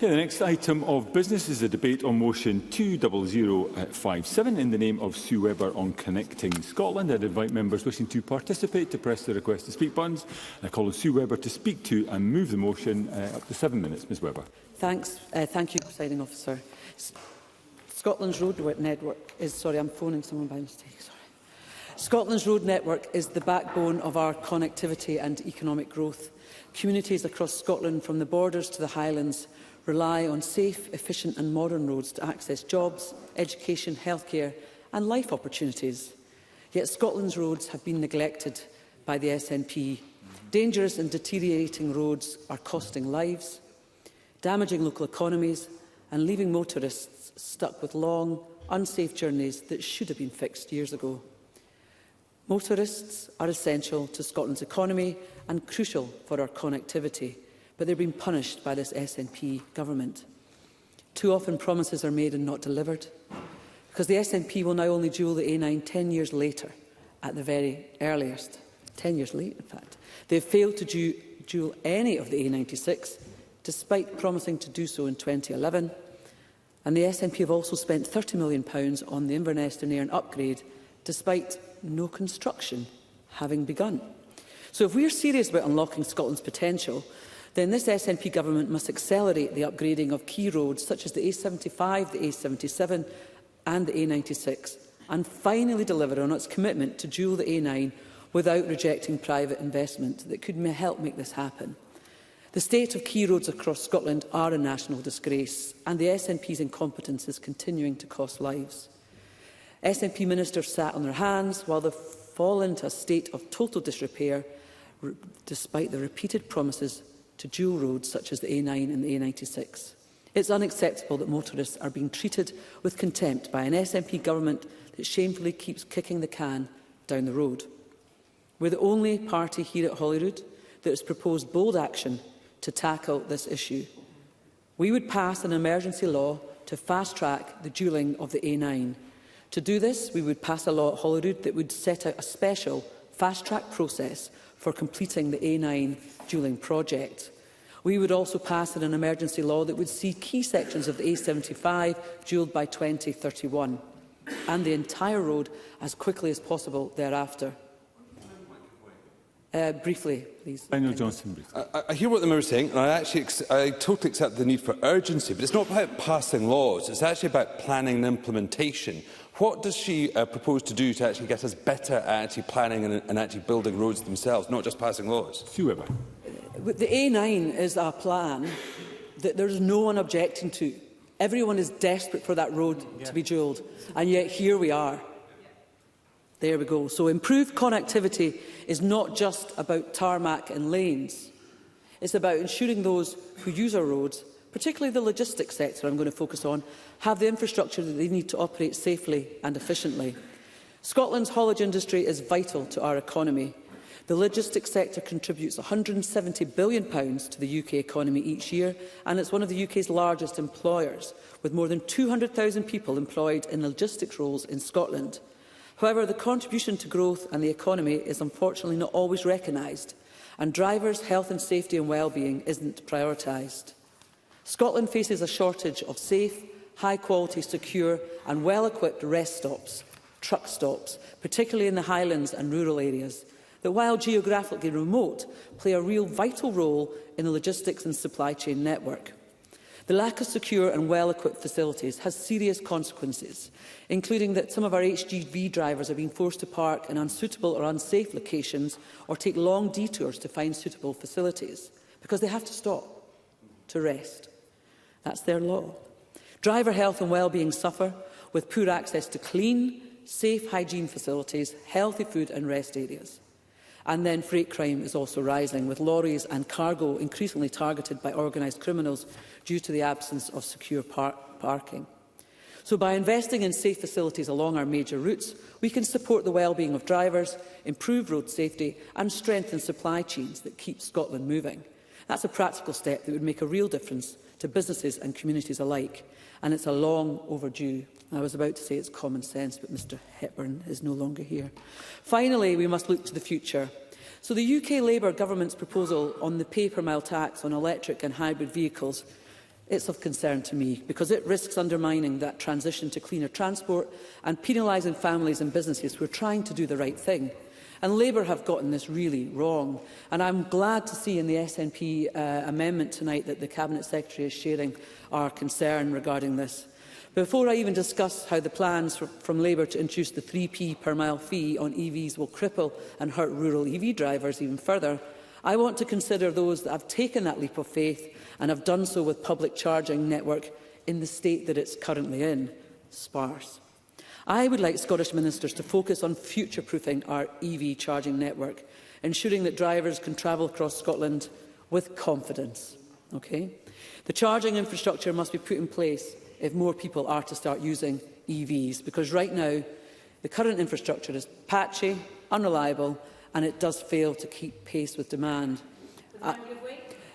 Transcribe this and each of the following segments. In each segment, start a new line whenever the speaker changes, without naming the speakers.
The next item of business is a debate on motion 20057 in the name of Sue Webber on Connecting Scotland. I'd invite members wishing to participate to press the request to speak buttons. I call on Sue Webber to speak to and move the motion. Up to 7 minutes. Ms Webber.
Thank you, Presiding Officer. Scotland's road network is... Sorry, I'm phoning someone by mistake. Sorry. Scotland's road network is the backbone of our connectivity and economic growth. Communities across Scotland, from the borders to the Highlands, rely on safe, efficient and modern roads to access jobs, education, healthcare and life opportunities. Yet Scotland's roads have been neglected by the SNP. Dangerous and deteriorating roads are costing lives, damaging local economies and leaving motorists stuck with long, unsafe journeys that should have been fixed years ago. Motorists are essential to Scotland's economy and crucial for our connectivity, but they're being punished by this SNP government. Too often promises are made and not delivered, because the SNP will now only dual the A9 10 years later, at the very earliest. 10 years late, in fact. They've failed to dual any of the A96, despite promising to do so in 2011. And the SNP have also spent £30 million on the Inverness to Nairn upgrade, despite no construction having begun. So if we are serious about unlocking Scotland's potential, then this SNP government must accelerate the upgrading of key roads such as the A75, the A77 and the A96, and finally deliver on its commitment to dual the A9 without rejecting private investment that could help make this happen. The state of key roads across Scotland are a national disgrace, and the SNP's incompetence is continuing to cost lives. SNP ministers sat on their hands while they've fallen into a state of total disrepair, despite the repeated promises to dual roads such as the A9 and the A96. It's unacceptable that motorists are being treated with contempt by an SNP government that shamefully keeps kicking the can down the road. We're the only party here at Holyrood that has proposed bold action to tackle this issue. We would pass an emergency law to fast-track the dualling of the A9. To do this, we would pass a law at Holyrood that would set out a special fast-track process for completing the A9 dualling project. We would also pass an emergency law that would see key sections of the A75 dualled by 2031 and the entire road as quickly as possible thereafter. Briefly, please.
Daniel Johnson.
I hear what the member is saying, and I totally accept the need for urgency, but it's not about passing laws, it's actually about planning and implementation. What does she propose to do to actually get us better at actually planning and actually building roads themselves, not just passing laws?
Sue Webber.
The A9 is a plan that there is no one objecting to. Everyone is desperate for that road to be dualled, and yet here we are. There we go. So improved connectivity is not just about tarmac and lanes. It's about ensuring those who use our roads, particularly the logistics sector I'm going to focus on, have the infrastructure that they need to operate safely and efficiently. Scotland's haulage industry is vital to our economy. The logistics sector contributes £170 billion to the UK economy each year, and it's one of the UK's largest employers, with more than 200,000 people employed in logistics roles in Scotland. However, the contribution to growth and the economy is unfortunately not always recognised, and drivers' health and safety and well-being isn't prioritised. Scotland faces a shortage of safe, high-quality, secure and well-equipped rest stops, truck stops, particularly in the Highlands and rural areas, that, while geographically remote, play a real vital role in the logistics and supply chain network. The lack of secure and well-equipped facilities has serious consequences, including that some of our HGV drivers are being forced to park in unsuitable or unsafe locations or take long detours to find suitable facilities because they have to stop to rest. That's their law. Driver health and well-being suffer with poor access to clean, safe hygiene facilities, healthy food and rest areas. And then freight crime is also rising, with lorries and cargo increasingly targeted by organised criminals due to the absence of secure parking. So by investing in safe facilities along our major routes, we can support the well-being of drivers, improve road safety and strengthen supply chains that keep Scotland moving. That's a practical step that would make a real difference to businesses and communities alike, and it's a long overdue. I was about to say it's common sense, but Mr Hepburn is no longer here. Finally, we must look to the future. So the UK Labour Government's proposal on the pay-per-mile tax on electric and hybrid vehicles it's of concern to me because it risks undermining that transition to cleaner transport and penalising families and businesses who are trying to do the right thing. And Labour have gotten this really wrong. And I'm glad to see in the SNP amendment tonight that the Cabinet Secretary is sharing our concern regarding this. Before I even discuss how the plans from Labour to introduce the 3p per mile fee on EVs will cripple and hurt rural EV drivers even further, I want to consider those that have taken that leap of faith and have done so with public charging network in the state that it's currently in, sparse. I would like Scottish ministers to focus on future-proofing our EV charging network, ensuring that drivers can travel across Scotland with confidence. Okay? The charging infrastructure must be put in place if more people are to start using EVs, because right now the current infrastructure is patchy, unreliable, and it does fail to keep pace with demand.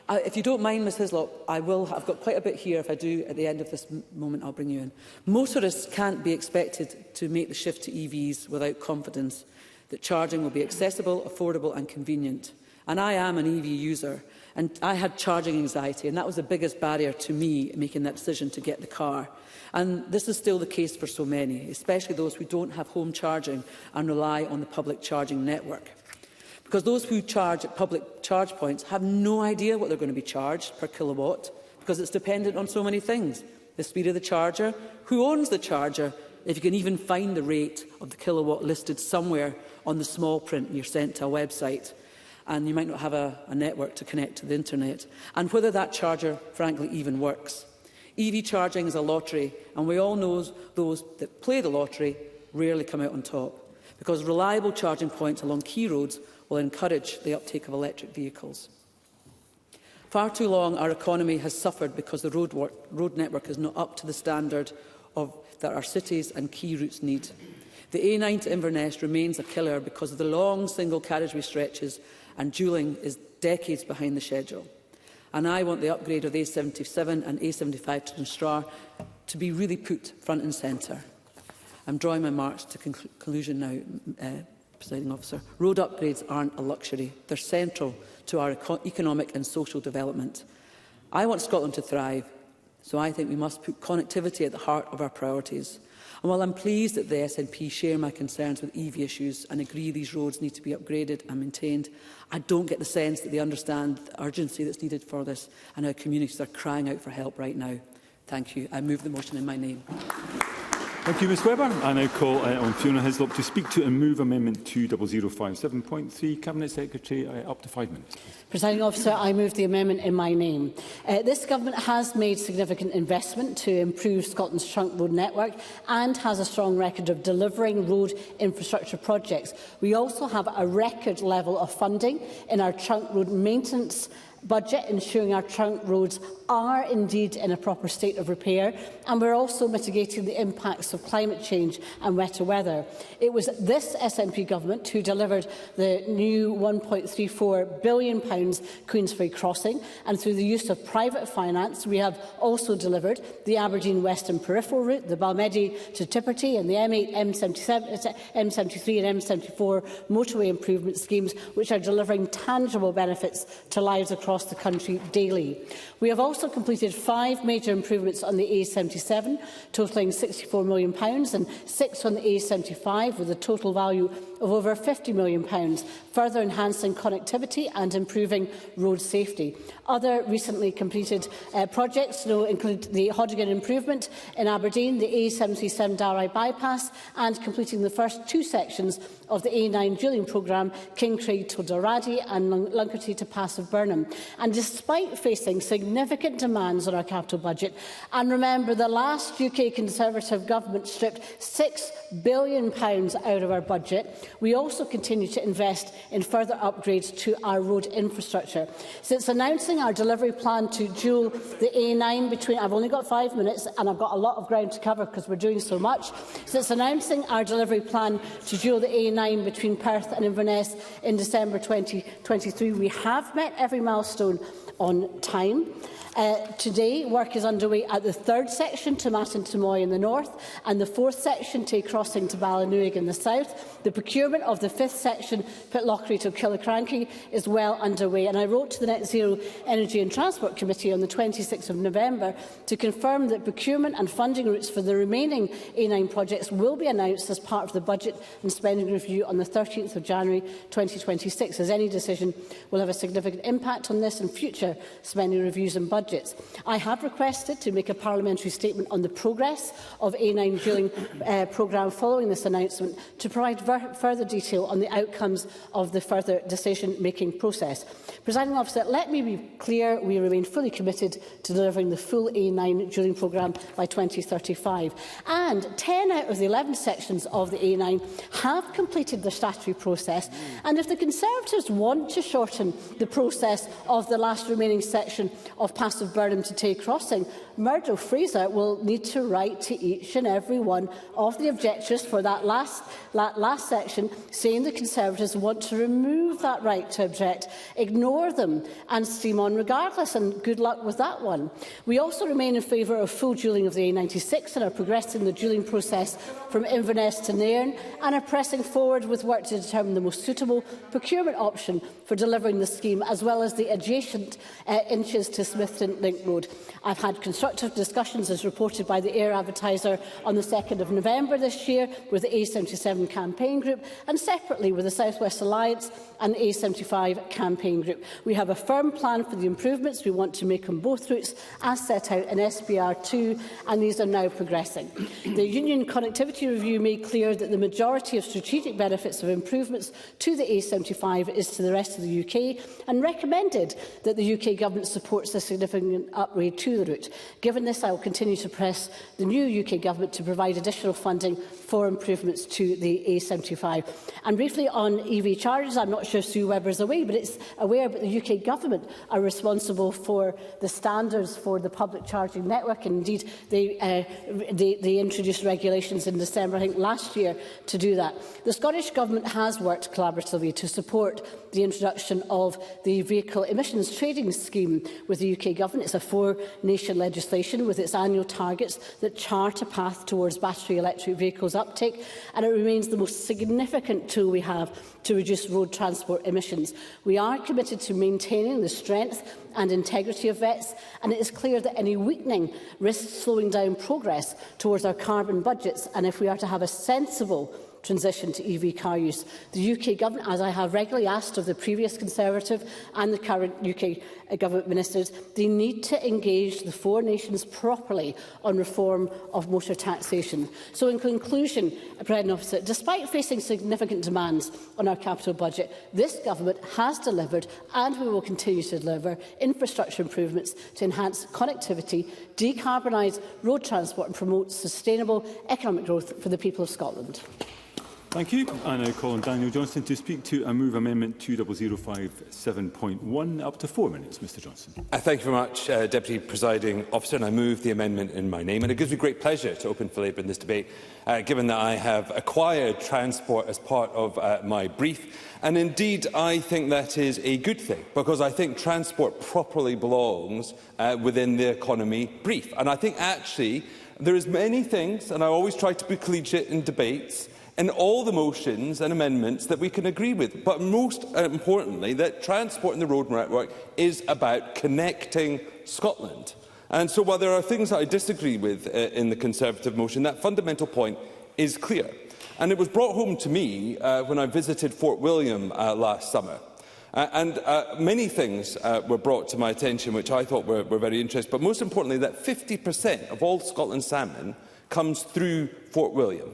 If you don't mind, Ms Hislop, I've got quite a bit here. If I do, at the end of this moment, I'll bring you in. Motorists can't be expected to make the shift to EVs without confidence that charging will be accessible, affordable and convenient. And I am an EV user, and I had charging anxiety, and that was the biggest barrier to me making that decision to get the car. And this is still the case for so many, especially those who don't have home charging and rely on the public charging network. Because those who charge at public charge points have no idea what they're going to be charged per kilowatt, because it's dependent on so many things. The speed of the charger, who owns the charger, if you can even find the rate of the kilowatt listed somewhere on the small print you're sent to a website, and you might not have a network to connect to the internet, and whether that charger, frankly, even works. EV charging is a lottery, and we all know those that play the lottery rarely come out on top, because reliable charging points along key roads will encourage the uptake of electric vehicles. Far too long, our economy has suffered because the road network is not up to the standard that our cities and key routes need. The A9 to Inverness remains a killer because of the long single carriageway stretches, and dualling is decades behind the schedule. And I want the upgrade of A77 and A75 to Dunstraw to be really put front and centre. I'm drawing my marks to conclusion now, Presiding Officer. Road upgrades aren't a luxury. They're central to our economic and social development. I want Scotland to thrive, so I think we must put connectivity at the heart of our priorities. And while I'm pleased that the SNP share my concerns with EV issues and agree these roads need to be upgraded and maintained, I don't get the sense that they understand the urgency that's needed for this and how communities are crying out for help right now. Thank you. I move the motion in my name.
Thank you, Ms Webber. I now call on Fiona Hislop to speak to and move Amendment 20057.3. Cabinet Secretary, up to 5 minutes.
Presiding Officer, I move the amendment in my name. This Government has made significant investment to improve Scotland's trunk road network and has a strong record of delivering road infrastructure projects. We also have a record level of funding in our trunk road maintenance budget, ensuring our trunk roads are indeed in a proper state of repair, and we're also mitigating the impacts of climate change and wetter weather. It was this SNP government who delivered the new £1.34 billion Queensferry crossing, and through the use of private finance we have also delivered the Aberdeen Western Peripheral route, the Balmedy to Tipperty and the M8, M73 and M74 motorway improvement schemes, which are delivering tangible benefits to lives across the country daily. We have also completed 5 major improvements on the A77, totalling £64 million, and 6 on the A75, with a total value of over £50 million, further enhancing connectivity and improving road safety. Other recently completed projects include the Hoddigan improvement in Aberdeen, the A77 Dalry bypass, and completing the first 2 sections of the A9 dualling programme, Kincraig to Dalradi and Lunkerty to Passive Burnham. And despite facing significant demands on our capital budget, and remember the last UK Conservative government stripped £6 billion out of our budget, we also continue to invest in further upgrades to our road infrastructure. Since announcing our delivery plan to dual the A9 between... I've only got 5 minutes and I've got a lot of ground to cover because we're doing so much. Since announcing our delivery plan to dual the A9 between Perth and Inverness in December 2023, we have met every milestone milestone on time. Today, work is underway at the 3rd section to Matin-Tamoy in the north and the 4th section Tay Crossing to Ballynewig in the south. The procurement of the 5th section Pitlochry to Killiecrankie is well underway, and I wrote to the Net Zero Energy and Transport Committee on the 26th of November to confirm that procurement and funding routes for the remaining A9 projects will be announced as part of the budget and spending review on the 13th of January 2026, as any decision will have a significant impact on this and future spending reviews and budgets. I have requested to make a parliamentary statement on the progress of A9 drilling programme following this announcement to provide further detail on the outcomes of the further decision-making process. Presiding Officer, let me be clear, we remain fully committed to delivering the full A9 drilling programme by 2035. And 10 out of the 11 sections of the A9 have completed their statutory process. And if the Conservatives want to shorten the process of the last remaining section of Passive Burnham to Tay Crossing, Murdo Fraser will need to write to each and every one of the objectors for that last section, saying the Conservatives want to remove that right to object, ignore them and steam on regardless, and good luck with that one. We also remain in favour of full dualling of the A96 and are progressing the dualling process from Inverness to Nairn and are pressing forward with work to determine the most suitable procurement option for delivering the scheme, as well as the adjacent inches to Smithton Link Road. I've had constructive discussions, as reported by the Air Advertiser, on the 2nd of November this year with the A77 campaign group and separately with the South West Alliance and the A75 campaign group. We have a firm plan for the improvements we want to make on both routes, as set out in SBR2, and these are now progressing. The Union Connectivity Review made clear that the majority of strategic benefits of improvements to the A75 is to the rest of the UK, and recommended that the UK Government supports a significant upgrade to the route. Given this, I will continue to press the new UK Government to provide additional funding for improvements to the A75. And briefly on EV chargers, I'm not sure Sue Webber is aware, but the UK Government are responsible for the standards for the public charging network. And indeed, they introduced regulations in December, I think, last year to do that. The Scottish Government has worked collaboratively to support the introduction of the Vehicle Emissions Trading Scheme with the UK Government. It's a four-nation legislation with its annual targets that chart a path towards battery electric vehicles uptake, and it remains the most significant tool we have to reduce road transport emissions. We are committed to maintaining the strength and integrity of VETS, and it is clear that any weakening risks slowing down progress towards our carbon budgets. And if we are to have a sensible transition to EV car use, the UK Government, as I have regularly asked of the previous Conservative and the current UK Government ministers, they need to engage the four nations properly on reform of motor taxation. So in conclusion, President Officer, despite facing significant demands on our capital budget, this Government has delivered, and we will continue to deliver, infrastructure improvements to enhance connectivity, decarbonise road transport and promote sustainable economic growth for the people of Scotland.
Thank you. I now call on Daniel Johnston to speak to and move Amendment 20057.1. Up to 4 minutes, Mr Johnston.
Thank you very much, Deputy Presiding Officer, and I move the amendment in my name. And it gives me great pleasure to open for Labour in this debate, given that I have acquired transport as part of my brief. And indeed, I think that is a good thing, because I think transport properly belongs within the economy brief. And I think actually there is many things, and I always try to be collegiate in debates, in all the motions and amendments that we can agree with. But most importantly, that transport in the road network is about connecting Scotland. And so while there are things that I disagree with in the Conservative motion, that fundamental point is clear. And it was brought home to me when I visited Fort William last summer. Many things were brought to my attention which I thought were very interesting, but most importantly that 50% of all Scotland's salmon comes through Fort William.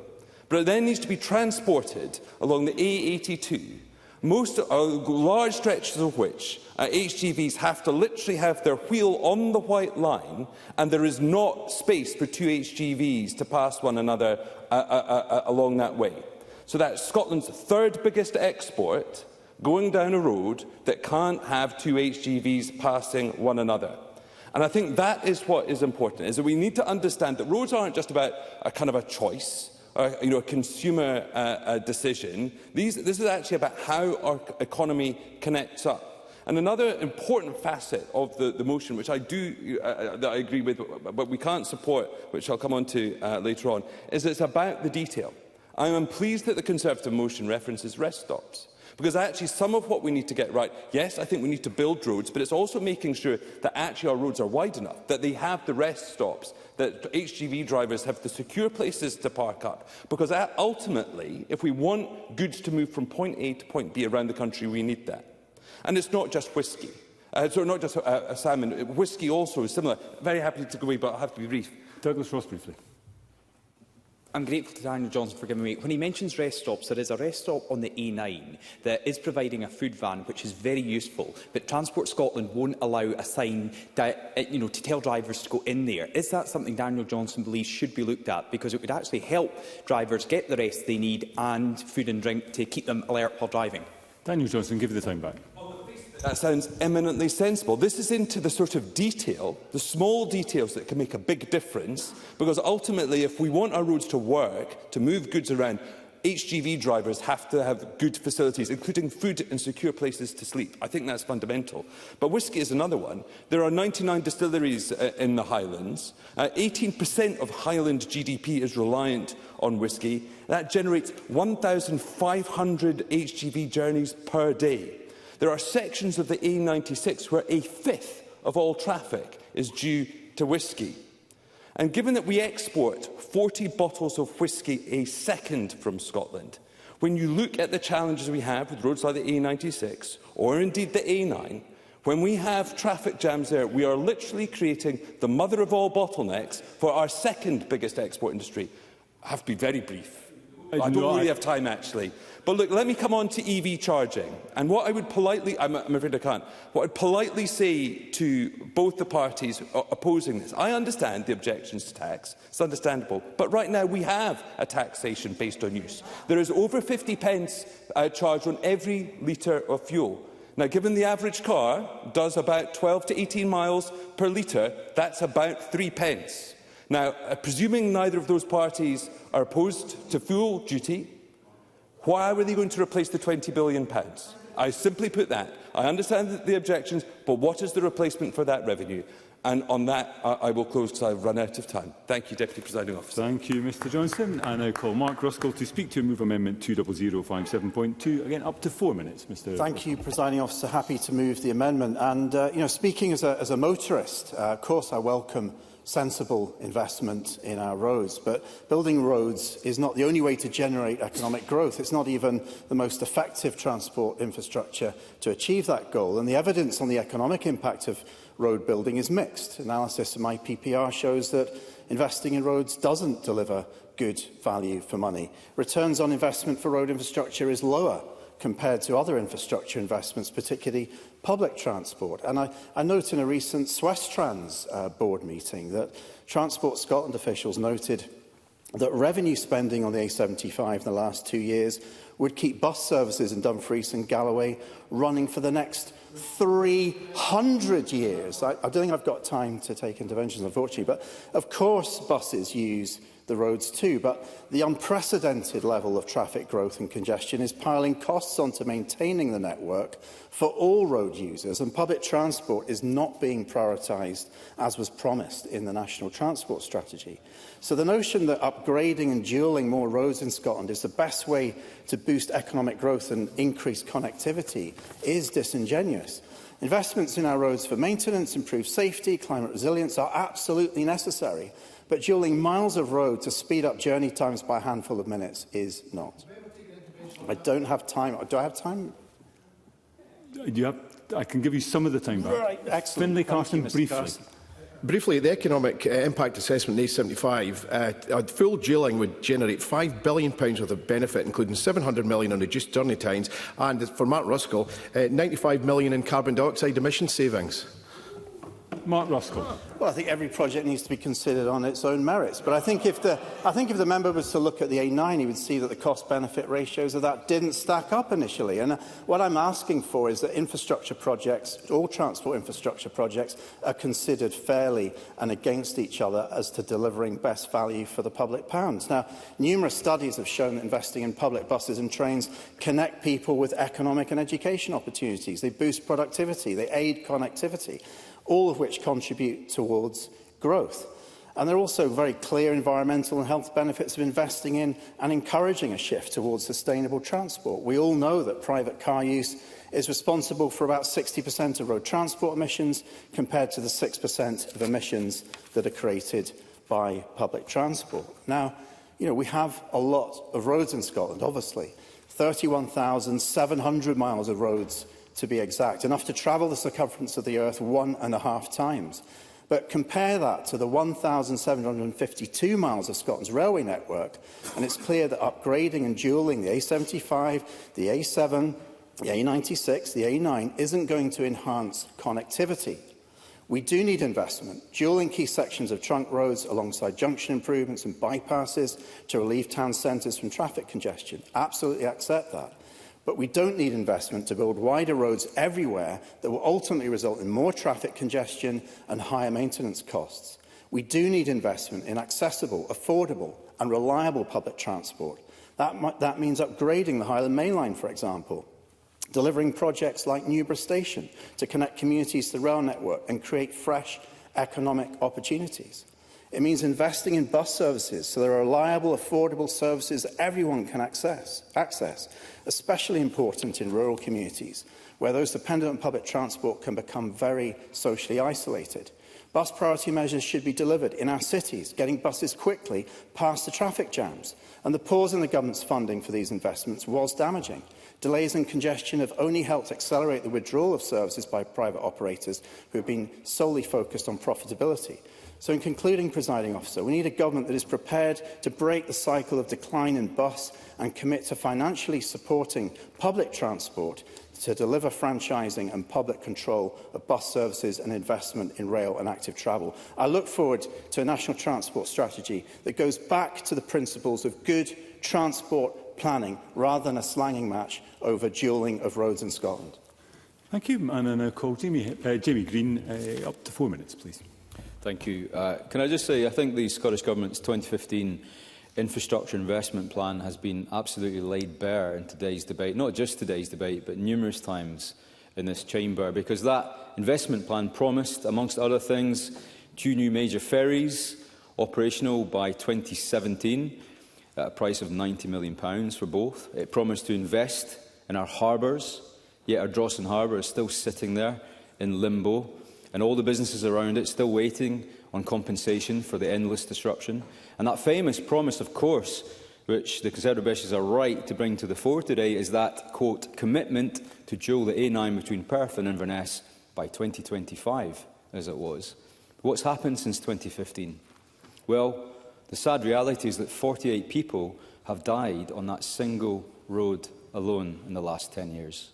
But it then needs to be transported along the A82, large stretches of which HGVs have to literally have their wheel on the white line, and there is not space for two HGVs to pass one another along that way. So that's Scotland's third biggest export going down a road that can't have two HGVs passing one another. And I think that is what is important, is that we need to understand that roads aren't just about a kind of a choice, a consumer decision. This is actually about how our economy connects up. And another important facet of the motion, which I do that I agree with, but we can't support, which I'll come on to later on, is it's about the detail. I am pleased that the Conservative motion references rest stops, because actually some of what we need to get right, yes, I think we need to build roads, but it's also making sure that actually our roads are wide enough, that they have the rest stops, that HGV drivers have the secure places to park up. Because ultimately, if we want goods to move from point A to point B around the country, we need that. And it's not just whisky. So not just salmon. Whisky also is similar. Very happy to go away, but I'll have to be brief.
Douglas Ross, briefly.
I'm grateful to Daniel Johnson for giving me. When he mentions rest stops, there is a rest stop on the A9 that is providing a food van, which is very useful. But Transport Scotland won't allow a sign that, to tell drivers to go in there. Is that something Daniel Johnson believes should be looked at? Because it would actually help drivers get the rest they need and food and drink to keep them alert while driving.
Daniel Johnson, give you the time back.
That sounds eminently sensible. This is into the sort of detail, the small details that can make a big difference, because ultimately, if we want our roads to work, to move goods around, HGV drivers have to have good facilities, including food and secure places to sleep. I think that's fundamental. But whisky is another one. There are 99 distilleries in the Highlands. 18% of Highland GDP is reliant on whisky. That generates 1,500 HGV journeys per day. There are sections of the A96 where a fifth of all traffic is due to whisky. And given that we export 40 bottles of whisky a second from Scotland, when you look at the challenges we have with roads like the A96, or indeed the A9, when we have traffic jams there, we are literally creating the mother of all bottlenecks for our second biggest export industry. I have to be very brief. I don't really have time, actually. But look, let me come on to EV charging. And what I would politely, I'm afraid I can't, what I'd politely say to both the parties opposing this, I understand the objections to tax, it's understandable, but right now we have a taxation based on use. There is over 50 pence charged on every litre of fuel. Now, given the average car does about 12 to 18 miles per litre, that's about 3 pence. Now, presuming neither of those parties are opposed to fuel duty, why were they going to replace the £20 billion? I simply put that. I understand the objections, but what is the replacement for that revenue? And on that, I will close because I've run out of time. Thank you, Deputy Presiding Officer.
Thank you, Mr Johnson. I now call Mark Ruskell to speak to and move Amendment 20057.2. Again, up to 4 minutes, Mr.
Thank you, Presiding Officer. Happy to move the amendment. And, speaking as a motorist, of course I welcome sensible investment in our roads. But building roads is not the only way to generate economic growth. It's not even the most effective transport infrastructure to achieve that goal. And the evidence on the economic impact of road building is mixed. Analysis of my PPR shows that investing in roads doesn't deliver good value for money. Returns on investment for road infrastructure is lower compared to other infrastructure investments, particularly public transport. And I note in a recent Swestrans board meeting that Transport Scotland officials noted that revenue spending on the A75 in the last 2 years would keep bus services in Dumfries and Galloway running for the next 300 years. I don't think I've got time to take interventions, unfortunately, but of course buses use the roads too, but the unprecedented level of traffic growth and congestion is piling costs onto maintaining the network for all road users, and public transport is not being prioritised as was promised in the National Transport Strategy. So the notion that upgrading and dualling more roads in Scotland is the best way to boost economic growth and increase connectivity is disingenuous. Investments in our roads for maintenance, improved safety, climate resilience are absolutely necessary, but dualling miles of road to speed up journey times by a handful of minutes is not. I don't have time. Do I have time?
I can give you some of the time back.
Right, excellent.
Finlay Carson, briefly.
Briefly, the economic impact assessment in A75, full dualling would generate £5 billion worth of benefit, including £700 million on reduced journey times, and for Mark Ruskell, £95 million in carbon dioxide emission savings.
Mark Ruskell.
Well, I think every project needs to be considered on its own merits. But I think if the member was to look at the A9, he would see that the cost-benefit ratios of that didn't stack up initially. And what I'm asking for is that infrastructure projects, all transport infrastructure projects, are considered fairly and against each other as to delivering best value for the public pounds. Now, numerous studies have shown that investing in public buses and trains connect people with economic and education opportunities. They boost productivity, they aid connectivity, all of which contribute towards growth. And there are also very clear environmental and health benefits of investing in and encouraging a shift towards sustainable transport. We all know that private car use is responsible for about 60% of road transport emissions, compared to the 6% of emissions that are created by public transport. Now, we have a lot of roads in Scotland, obviously. 31,700 miles of roads, to be exact, enough to travel the circumference of the Earth 1.5 times. But compare that to the 1,752 miles of Scotland's railway network, and it's clear that upgrading and dualling the A75, the A7, the A96, the A9 isn't going to enhance connectivity. We do need investment, dualling key sections of trunk roads alongside junction improvements and bypasses to relieve town centres from traffic congestion. Absolutely accept that. But we don't need investment to build wider roads everywhere that will ultimately result in more traffic congestion and higher maintenance costs. We do need investment in accessible, affordable and reliable public transport. That means upgrading the Highland Main Line, for example, delivering projects like Newborough Station to connect communities to the rail network and create fresh economic opportunities. It means investing in bus services so there are reliable, affordable services that everyone can access, especially important in rural communities, where those dependent on public transport can become very socially isolated. Bus priority measures should be delivered in our cities, getting buses quickly past the traffic jams. And the pause in the government's funding for these investments was damaging. Delays and congestion have only helped accelerate the withdrawal of services by private operators who have been solely focused on profitability. So in concluding, Presiding Officer, we need a government that is prepared to break the cycle of decline in bus and commit to financially supporting public transport to deliver franchising and public control of bus services and investment in rail and active travel. I look forward to a national transport strategy that goes back to the principles of good transport planning rather than a slanging match over dualling of roads in Scotland.
Thank you. And I now call Jamie Green, up to 4 minutes, please.
Thank you. Can I just say, I think the Scottish Government's 2015 infrastructure investment plan has been absolutely laid bare in today's debate, not just today's debate, but numerous times in this chamber, because that investment plan promised, amongst other things, 2 new major ferries operational by 2017 at a price of £90 million for both. It promised to invest in our harbours, yet our Drawson Harbour is still sitting there in limbo, and all the businesses around it still waiting on compensation for the endless disruption. And that famous promise, of course, which the Conservative Bishops are right to bring to the fore today, is that, quote, commitment to dual the A9 between Perth and Inverness by 2025, as it was. What's happened since 2015? Well, the sad reality is that 48 people have died on that single road alone in the last 10 years.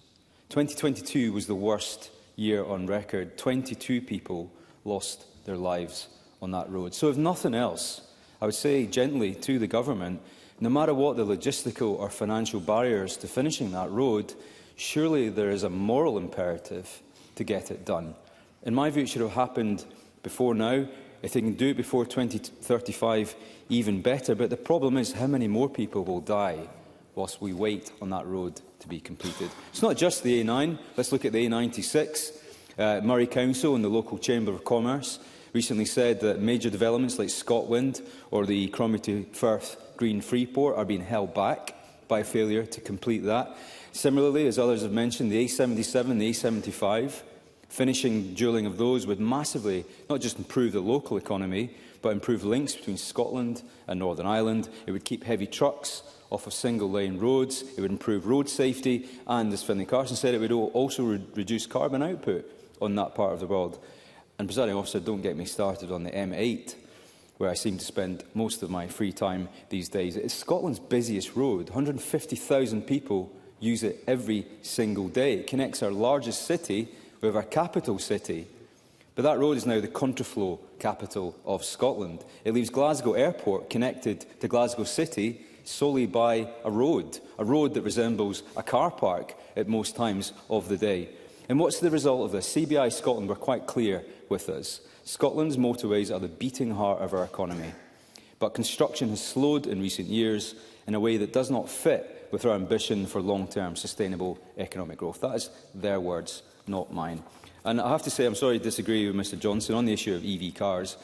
2022 was the worst year on record. 22 people lost their lives on that road. So if nothing else, I would say gently to the government, no matter what the logistical or financial barriers to finishing that road, surely there is a moral imperative to get it done. In my view, it should have happened before now. If they can do it before 2035, even better. But the problem is, how many more people will die whilst we wait on that road to be completed? It's not just the A9. Let's look at the A96. Murray Council and the local Chamber of Commerce recently said that major developments like Scotland or the Crombie to Firth Green Freeport are being held back by failure to complete that. Similarly, as others have mentioned, the A77 and the A75, finishing dualling of those would massively not just improve the local economy, but improve links between Scotland and Northern Ireland. It would keep heavy trucks off of single-lane roads, it would improve road safety, and, as Finlay Carson said, it would also reduce carbon output on that part of the world. And, Presiding Officer, don't get me started on the M8, where I seem to spend most of my free time these days. It's Scotland's busiest road. 150,000 people use it every single day. It connects our largest city with our capital city. But that road is now the contraflow capital of Scotland. It leaves Glasgow Airport connected to Glasgow City solely by a road that resembles a car park at most times of the day. And what's the result of this? CBI Scotland were quite clear with us. Scotland's motorways are the beating heart of our economy. But construction has slowed in recent years in a way that does not fit with our ambition for long-term sustainable economic growth. That is their words, not mine. And I have to say, I'm sorry to disagree with Mr Johnson on the issue of EV cars.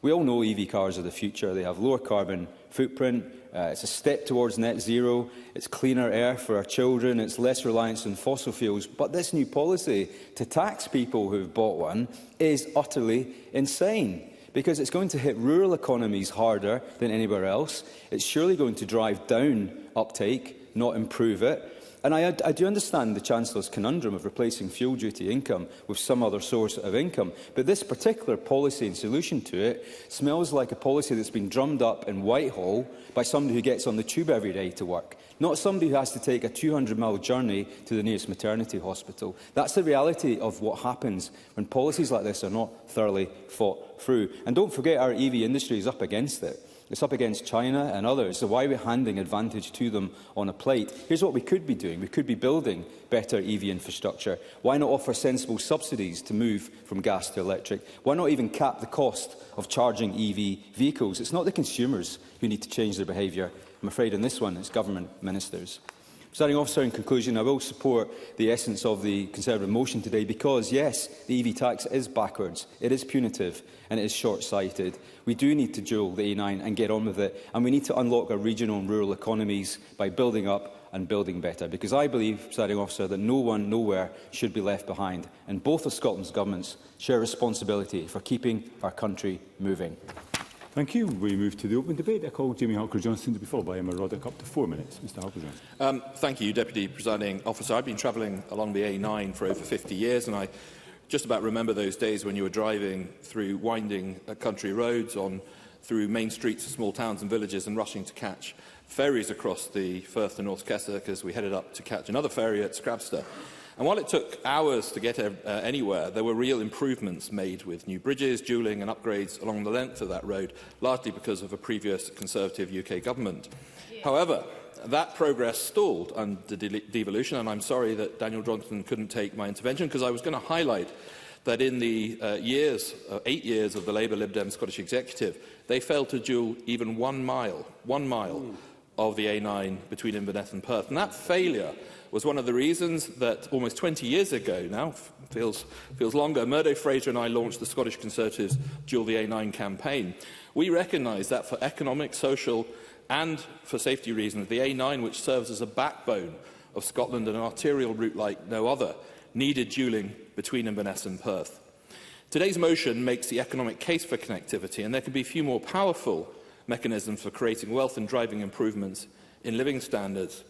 We all know EV cars are the future. They have lower carbon footprint. It's a step towards net zero. It's cleaner air for our children. It's less reliance on fossil fuels. But this new policy to tax people who've bought one is utterly insane, because it's going to hit rural economies harder than anywhere else. It's surely going to drive down uptake, not improve it. And I do understand the Chancellor's conundrum of replacing fuel duty income with some other source of income, but this particular policy and solution to it smells like a policy that's been drummed up in Whitehall by somebody who gets on the tube every day to work, not somebody who has to take a 200-mile journey to the nearest maternity hospital. That's the reality of what happens when policies like this are not thoroughly thought through. And don't forget, our EV industry is up against it. It's up against China and others, so why are we handing advantage to them on a plate? Here's what we could be doing. We could be building better EV infrastructure. Why not offer sensible subsidies to move from gas to electric? Why not even cap the cost of charging EV vehicles? It's not the consumers who need to change their behaviour. I'm afraid in this one, it's government ministers. Presiding Officer, in conclusion, I will support the essence of the Conservative motion today because, yes, the EV tax is backwards, it is punitive and it is short-sighted. We do need to dual the A9 and get on with it, and we need to unlock our regional and rural economies by building up and building better, because I believe, Presiding Officer, that no one, nowhere should be left behind, and both of Scotland's governments share responsibility for keeping our country moving.
Thank you. We move to the open debate. I call Jamie Halker-Johnson to be followed by Emma Roddick. Up to 4 minutes. Mr Halker-Johnson.
Thank you, Deputy Presiding Officer. I've been travelling along the A9 for over 50 years, and I just about remember those days when you were driving through winding country roads through main streets of small towns and villages and rushing to catch ferries across the Firth to North Keswick as we headed up to catch another ferry at Scrabster. And while it took hours to get anywhere, there were real improvements made with new bridges, dualling and upgrades along the length of that road, largely because of a previous Conservative UK government. However, that progress stalled under devolution, and I'm sorry that Daniel Johnson couldn't take my intervention, because I was going to highlight that in the 8 years of the Labour Lib Dem Scottish Executive, they failed to dual even 1 mile of the A9 between Inverness and Perth. And that failure was one of the reasons that almost 20 years ago now, feels longer, Murdo Fraser and I launched the Scottish Conservatives Dual the A9 campaign. We recognised that for economic, social and for safety reasons, the A9, which serves as a backbone of Scotland and an arterial route like no other, needed dualling between Inverness and Perth. Today's motion makes the economic case for connectivity, and there can be few more powerful mechanisms for creating wealth and driving improvements in living standards.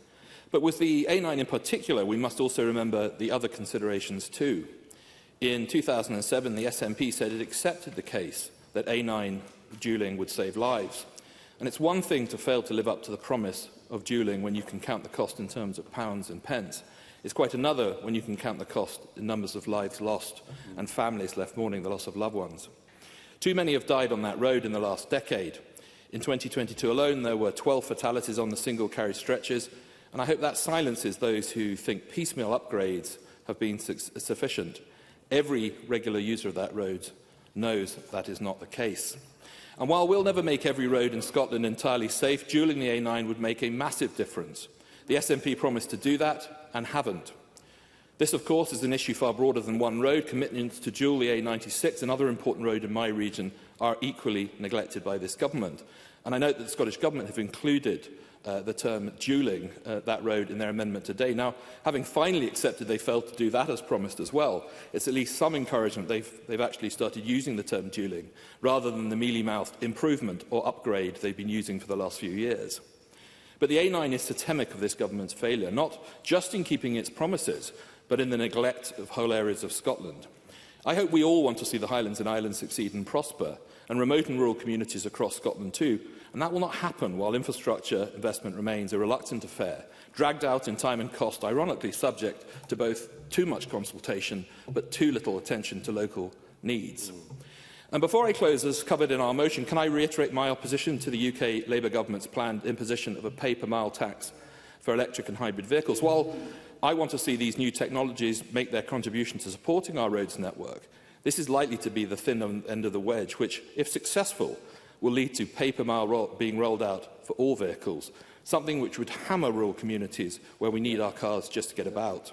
But with the A9 in particular, we must also remember the other considerations too. In 2007, the SNP said it accepted the case that A9 dualling would save lives. And it's one thing to fail to live up to the promise of dualling when you can count the cost in terms of pounds and pence. It's quite another when you can count the cost in numbers of lives lost and families left mourning the loss of loved ones. Too many have died on that road in the last decade. In 2022 alone, there were 12 fatalities on the single-carriage stretches, and I hope that silences those who think piecemeal upgrades have been sufficient. Every regular user of that road knows that is not the case. And while we'll never make every road in Scotland entirely safe, dualling the A9 would make a massive difference. The SNP promised to do that and haven't. This, of course, is an issue far broader than one road. Commitments to dual the A96, another important road in my region, are equally neglected by this government. And I note that the Scottish Government have included the term dualling that road in their amendment today. Now, having finally accepted they failed to do that as promised as well, it's at least some encouragement they've actually started using the term dualling, rather than the mealy-mouthed improvement or upgrade they've been using for the last few years. But the A9 is totemic of this government's failure, not just in keeping its promises, but in the neglect of whole areas of Scotland. I hope we all want to see the Highlands and Islands succeed and prosper, and remote and rural communities across Scotland too, and that will not happen while infrastructure investment remains a reluctant affair, dragged out in time and cost, ironically subject to both too much consultation but too little attention to local needs. And before I close, as covered in our motion, can I reiterate my opposition to the UK Labour Government's planned imposition of a pay-per-mile tax for electric and hybrid vehicles? While I want to see these new technologies make their contribution to supporting our roads network, this is likely to be the thin end of the wedge, which, if successful, will lead to pay-per-mile being rolled out for all vehicles, something which would hammer rural communities where we need our cars just to get about.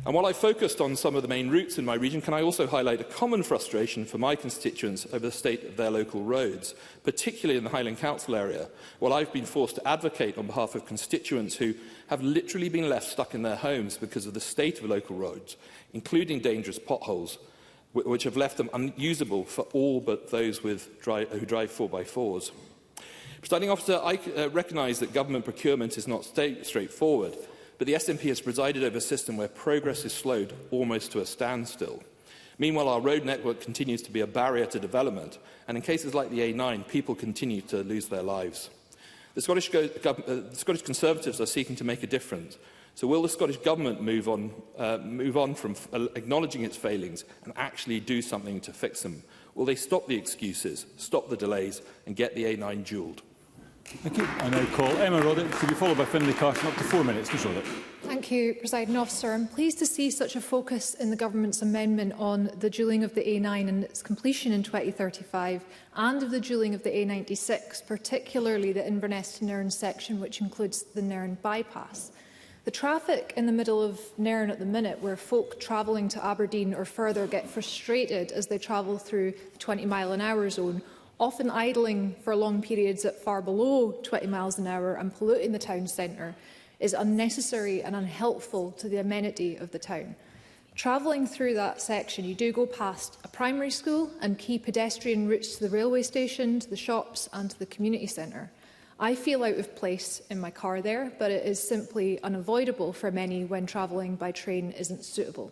And while I focused on some of the main routes in my region, can I also highlight a common frustration for my constituents over the state of their local roads, particularly in the Highland Council area, while I've been forced to advocate on behalf of constituents who have literally been left stuck in their homes because of the state of local roads, including dangerous potholes, which have left them unusable for all but those who drive 4x4s. Presiding Officer, I recognise that government procurement is not straightforward, but the SNP has presided over a system where progress is slowed almost to a standstill. Meanwhile, our road network continues to be a barrier to development, and in cases like the A9, people continue to lose their lives. The Scottish Conservatives are seeking to make a difference. So will the Scottish Government move on from acknowledging its failings and actually do something to fix them? Will they stop the excuses, stop the delays and get the A9 dualled?
Thank you. I now call Emma Roddick to be followed by Finlay Carson. Up to 4 minutes. Ms Roddick.
Thank you, Presiding Officer. I'm pleased to see such a focus in the Government's amendment on the dualling of the A9 and its completion in 2035 and of the dualling of the A96, particularly the Inverness to Nairn section, which includes the Nairn bypass. The traffic in the middle of Nairn at the minute, where folk travelling to Aberdeen or further get frustrated as they travel through the 20-mile-an-hour zone, often idling for long periods at far below 20 miles an hour and polluting the town centre, is unnecessary and unhelpful to the amenity of the town. Travelling through that section, you do go past a primary school and key pedestrian routes to the railway station, to the shops and to the community centre. I feel out of place in my car there, but it is simply unavoidable for many when travelling by train isn't suitable.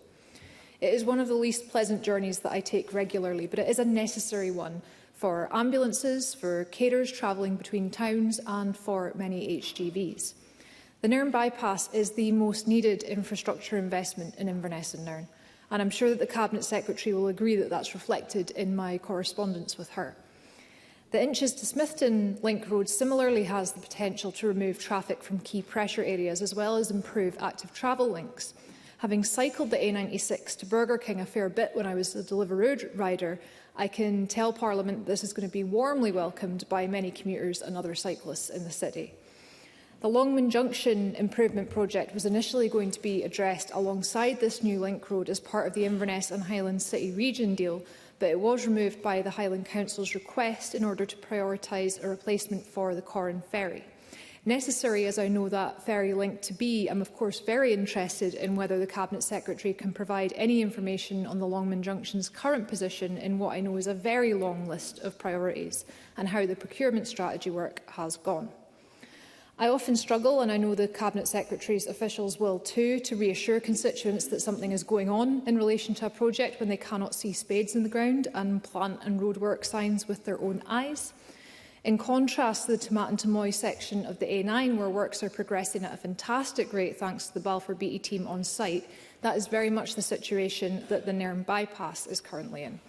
It is one of the least pleasant journeys that I take regularly, but it is a necessary one for ambulances, for carers travelling between towns and for many HGVs. The Nairn bypass is the most needed infrastructure investment in Inverness and Nairn, and I'm sure that the Cabinet Secretary will agree that that's reflected in my correspondence with her. The Inches to Smithton Link Road similarly has the potential to remove traffic from key pressure areas as well as improve active travel links. Having cycled the A96 to Burger King a fair bit when I was a Deliveroo rider, I can tell Parliament this is going to be warmly welcomed by many commuters and other cyclists in the city. The Longman Junction Improvement Project was initially going to be addressed alongside this new link road as part of the Inverness and Highland City Region deal, but it was removed by the Highland Council's request in order to prioritise a replacement for the Corran Ferry. Necessary as I know that ferry link to be, I'm of course very interested in whether the Cabinet Secretary can provide any information on the Longman Junction's current position in what I know is a very long list of priorities and how the procurement strategy work has gone. I often struggle, and I know the Cabinet Secretary's officials will too, to reassure constituents that something is going on in relation to a project when they cannot see spades in the ground and plant and roadwork signs with their own eyes. In contrast to the Tomatin Tomoy section of the A9, where works are progressing at a fantastic rate thanks to the Balfour Beatty team on site, that is very much the situation that the Nairn bypass is currently in.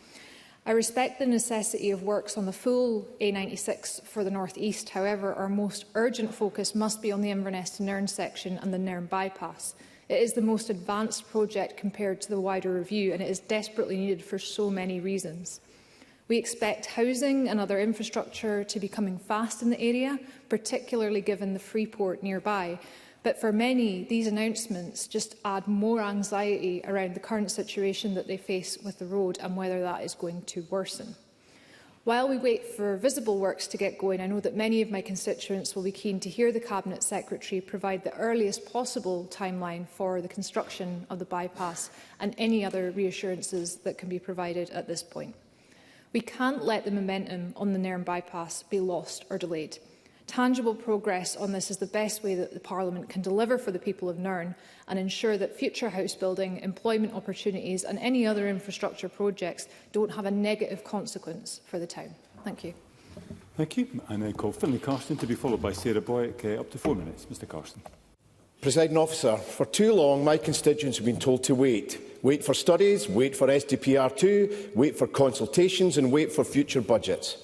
I respect the necessity of works on the full A96 for the North East. However, our most urgent focus must be on the Inverness to Nairn section and the Nairn bypass. It is the most advanced project compared to the wider review, and it is desperately needed for so many reasons. We expect housing and other infrastructure to be coming fast in the area, particularly given the Freeport nearby. But for many, these announcements just add more anxiety around the current situation that they face with the road and whether that is going to worsen. While we wait for visible works to get going, I know that many of my constituents will be keen to hear the Cabinet Secretary provide the earliest possible timeline for the construction of the bypass and any other reassurances that can be provided at this point. We can't let the momentum on the Nairn bypass be lost or delayed. Tangible progress on this is the best way that the Parliament can deliver for the people of Nairn and ensure that future house building, employment opportunities and any other infrastructure projects don't have a negative consequence for the town. Thank you.
Thank you. I now call Finlay Carson to be followed by Sarah Boyack. Up to 4 minutes. Mr Carson.
Presiding Officer, for too long my constituents have been told to wait. Wait for studies, wait for SDPR2, wait for consultations and wait for future budgets.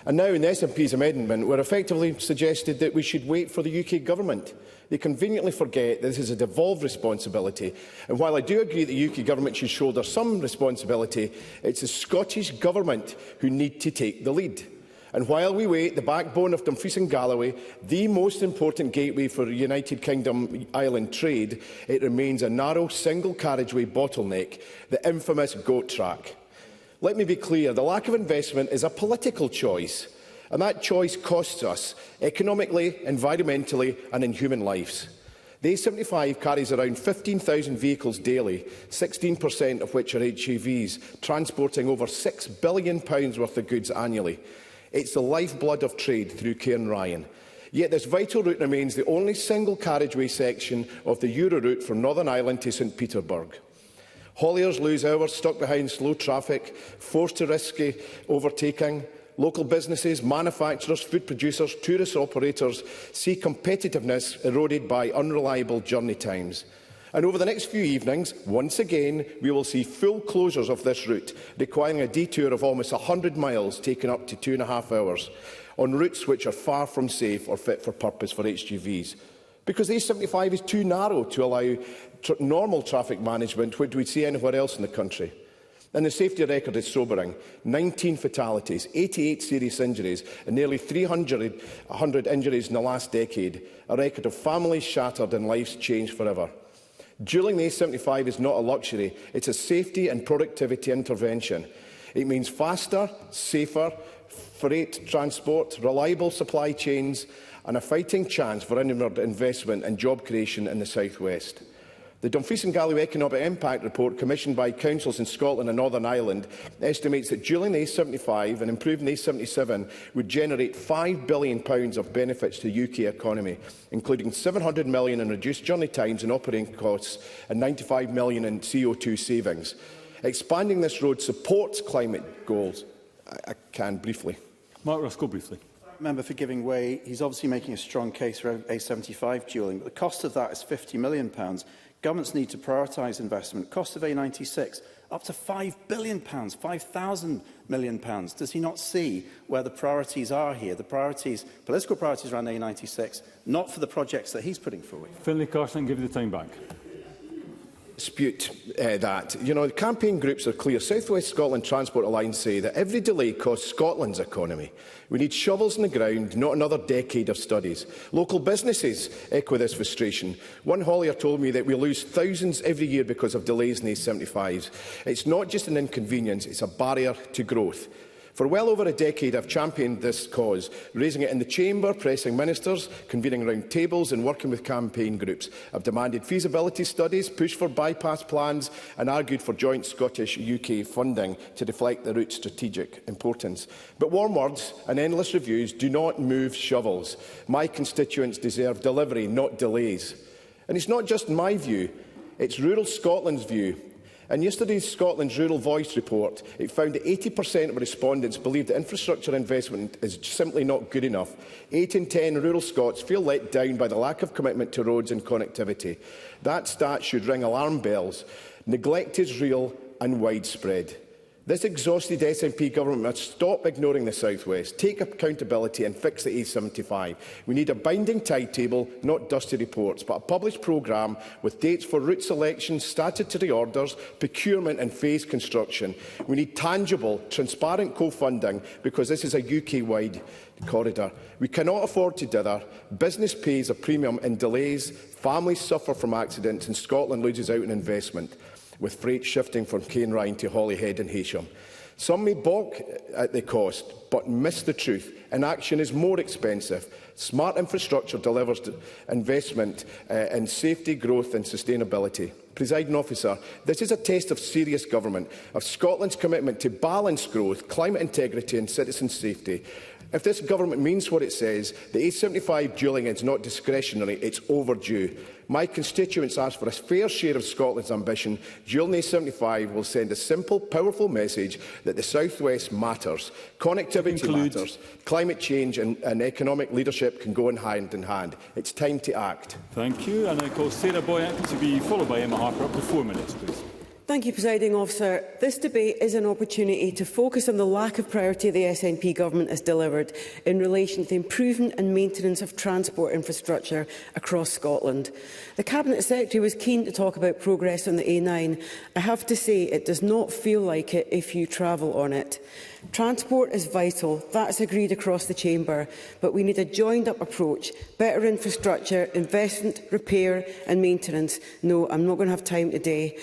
And now in the SNP's amendment, we're effectively suggested that we should wait for the UK Government. They conveniently forget that this is a devolved responsibility. And while I do agree that the UK Government should shoulder some responsibility, it's the Scottish Government who need to take the lead. And while we wait, the backbone of Dumfries and Galloway, the most important gateway for United Kingdom island trade, it remains a narrow single carriageway bottleneck, the infamous GOAT track. Let me be clear, the lack of investment is a political choice, and that choice costs us economically, environmentally and in human lives. The A75 carries around 15,000 vehicles daily, 16% of which are HGVs, transporting over £6 billion worth of goods annually. It's the lifeblood of trade through Cairnryan. Yet this vital route remains the only single carriageway section of the Euro route from Northern Ireland to St Petersburg. Hauliers lose hours stuck behind slow traffic, forced to risky overtaking. Local businesses, manufacturers, food producers, tourist operators see competitiveness eroded by unreliable journey times. And over the next few evenings, once again, we will see full closures of this route, requiring a detour of almost 100 miles, taking up to 2.5 hours, on routes which are far from safe or fit for purpose for HGVs. Because the A75 is too narrow to allow normal traffic management, which we see anywhere else in the country. And the safety record is sobering. 19 fatalities, 88 serious injuries and nearly 300 injuries in the last decade, a record of families shattered and lives changed forever. Dueling the A75 is not a luxury, it's a safety and productivity intervention. It means faster, safer freight transport, reliable supply chains and a fighting chance for inward investment and job creation in the South West. The Dumfries and Galloway Economic Impact Report, commissioned by councils in Scotland and Northern Ireland, estimates that dueling the A75 and improving the A77 would generate £5 billion of benefits to the UK economy, including £700 million in reduced journey times and operating costs and £95 million in CO2 savings. Expanding this road supports climate goals. I can briefly.
Mark Ruskell, briefly.
Member for giving way. He's obviously making a strong case for A75 duelling, but the cost of that is £50 million. Governments need to prioritise investment. Cost of A96, up to £5 billion, £5,000 million. Does he not see where the priorities are here? The priorities, political priorities around A96, not for the projects that he's putting forward.
Finlay Carson, give you the time back.
Dispute that. You know, the campaign groups are clear. South West Scotland Transport Alliance say that every delay costs Scotland's economy. We need shovels in the ground, not another decade of studies. Local businesses echo this frustration. One haulier told me that we lose thousands every year because of delays in the A75s. It's not just an inconvenience, it's a barrier to growth. For well over a decade, I've championed this cause, raising it in the Chamber, pressing ministers, convening round tables and working with campaign groups. I've demanded feasibility studies, pushed for bypass plans and argued for joint Scottish-UK funding to reflect the route's strategic importance. But warm words and endless reviews do not move shovels. My constituents deserve delivery, not delays. And it's not just my view, it's rural Scotland's view. In yesterday's Scotland's Rural Voice report, it found that 80% of respondents believe that infrastructure investment is simply not good enough. 8 in 10 rural Scots feel let down by the lack of commitment to roads and connectivity. That stat should ring alarm bells. Neglect is real and widespread. This exhausted SNP government must stop ignoring the South West, take accountability and fix the A75. We need a binding timetable, not dusty reports, but a published programme with dates for route selection, statutory orders, procurement and phase construction. We need tangible, transparent co-funding because this is a UK-wide corridor. We cannot afford to dither. Business pays a premium in delays, families suffer from accidents and Scotland loses out on investment, with freight shifting from Cairnryan to Holyhead and Heysham. Some may balk at the cost, but miss the truth. Inaction is more expensive. Smart infrastructure delivers investment in safety, growth and sustainability. Presiding Officer, this is a test of serious government, of Scotland's commitment to balanced growth, climate integrity and citizen safety. If this government means what it says, the A75 duelling is not discretionary, it's overdue. my constituents ask for a fair share of Scotland's ambition, dual A75 will send a simple, powerful message that the South West matters. Connectivity matters. Climate change and economic leadership can go hand in hand. It's time to act.
Thank you. And I call Sarah Boyack to be followed by Emma Harper. Up to 4 minutes, please.
Thank you, Presiding Officer. This debate is an opportunity to focus on the lack of priority the SNP government has delivered in relation to the improvement and maintenance of transport infrastructure across Scotland. The Cabinet Secretary was keen to talk about progress on the A9. I have to say it does not feel like it if you travel on it. Transport is vital, that's agreed across the Chamber, but we need a joined-up approach, better infrastructure, investment, repair and maintenance. No, I'm not going to have time today.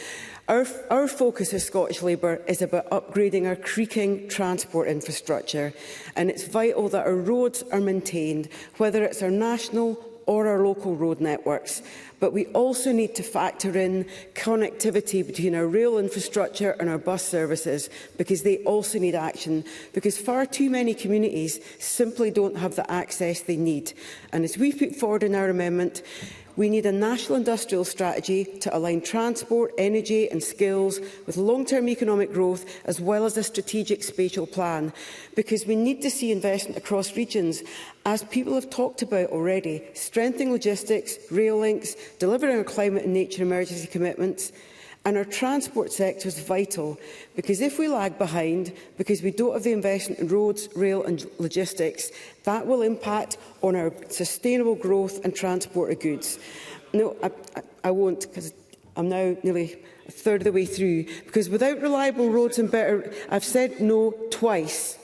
Our focus as Scottish Labour is about upgrading our creaking transport infrastructure, and it's vital that our roads are maintained, whether it's our national or our local road networks. But we also need to factor in connectivity between our rail infrastructure and our bus services, because they also need action, because far too many communities simply don't have the access they need. And as we put forward in our amendment, we need a national industrial strategy to align transport, energy and skills with long-term economic growth, as well as a strategic spatial plan, because we need to see investment across regions, as people have talked about already, strengthening logistics, rail links, delivering our climate and nature emergency commitments. And our transport sector is vital, because if we lag behind, because we don't have the investment in roads, rail and logistics, that will impact on our sustainable growth and transport of goods. No, I won't, because I'm now nearly a third of the way through. Because without reliable roads and better... I've said no twice.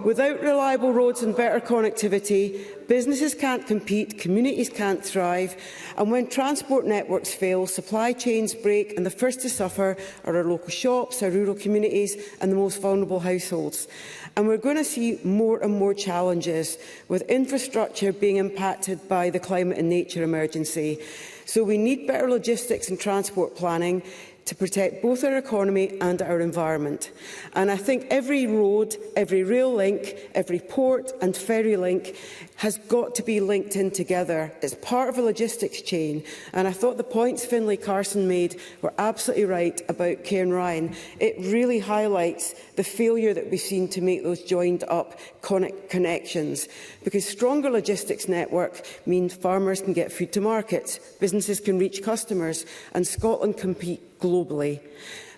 Without reliable roads and better connectivity, businesses can't compete, communities can't thrive, and when transport networks fail, supply chains break, and the first to suffer are our local shops, our rural communities and the most vulnerable households. And we're going to see more and more challenges, with infrastructure being impacted by the climate and nature emergency. So we need better logistics and transport planning to protect both our economy and our environment. And I think every road, every rail link, every port and ferry link has got to be linked in together. It's part of a logistics chain. And I thought the points Finlay Carson made were absolutely right about Cairnryan. It really highlights the failure that we've seen to make those joined-up connections. Because stronger logistics network means farmers can get food to markets, businesses can reach customers, and Scotland compete globally.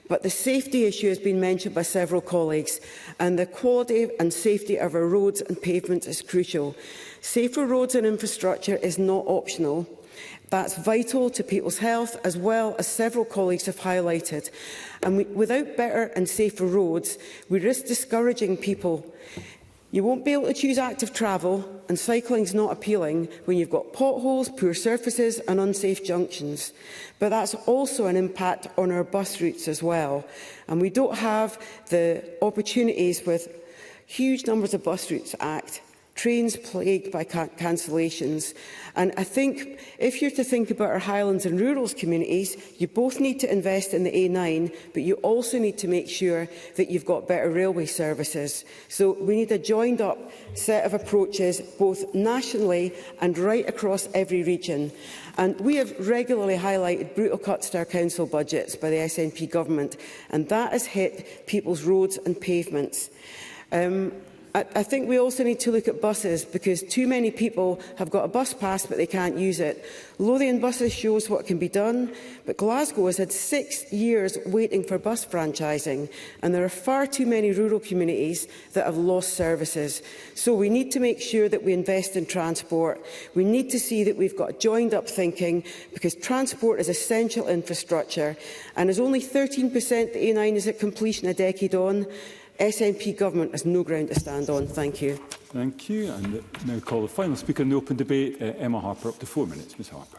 But the safety issue has been mentioned by several colleagues, and the quality and safety of our roads and pavements is crucial. Safer roads and infrastructure is not optional. That's vital to people's health, as well as several colleagues have highlighted. And without better and safer roads, we risk discouraging people. You won't be able to choose active travel, and cycling is not appealing when you've got potholes, poor surfaces and unsafe junctions. But that's also an impact on our bus routes as well. And we don't have the opportunities with huge numbers of bus routes act. Trains plagued by cancellations. And I think if you're to think about our Highlands and rural communities, you both need to invest in the A9, but you also need to make sure that you've got better railway services. So we need a joined-up set of approaches, both nationally and right across every region. And we have regularly highlighted brutal cuts to our council budgets by the SNP government, and that has hit people's roads and pavements. I think we also need to look at buses, because too many people have got a bus pass but they can't use it. Lothian Buses shows what can be done, but Glasgow has had 6 years waiting for bus franchising, and there are far too many rural communities that have lost services. So we need to make sure that we invest in transport. We need to see that we've got joined-up thinking, because transport is essential infrastructure, and as only 13% the A9 is at completion a decade on, SNP government has no ground to stand on. Thank you.
Thank you. And now call the final speaker in the open debate, Emma Harper, up to 4 minutes. Ms Harper.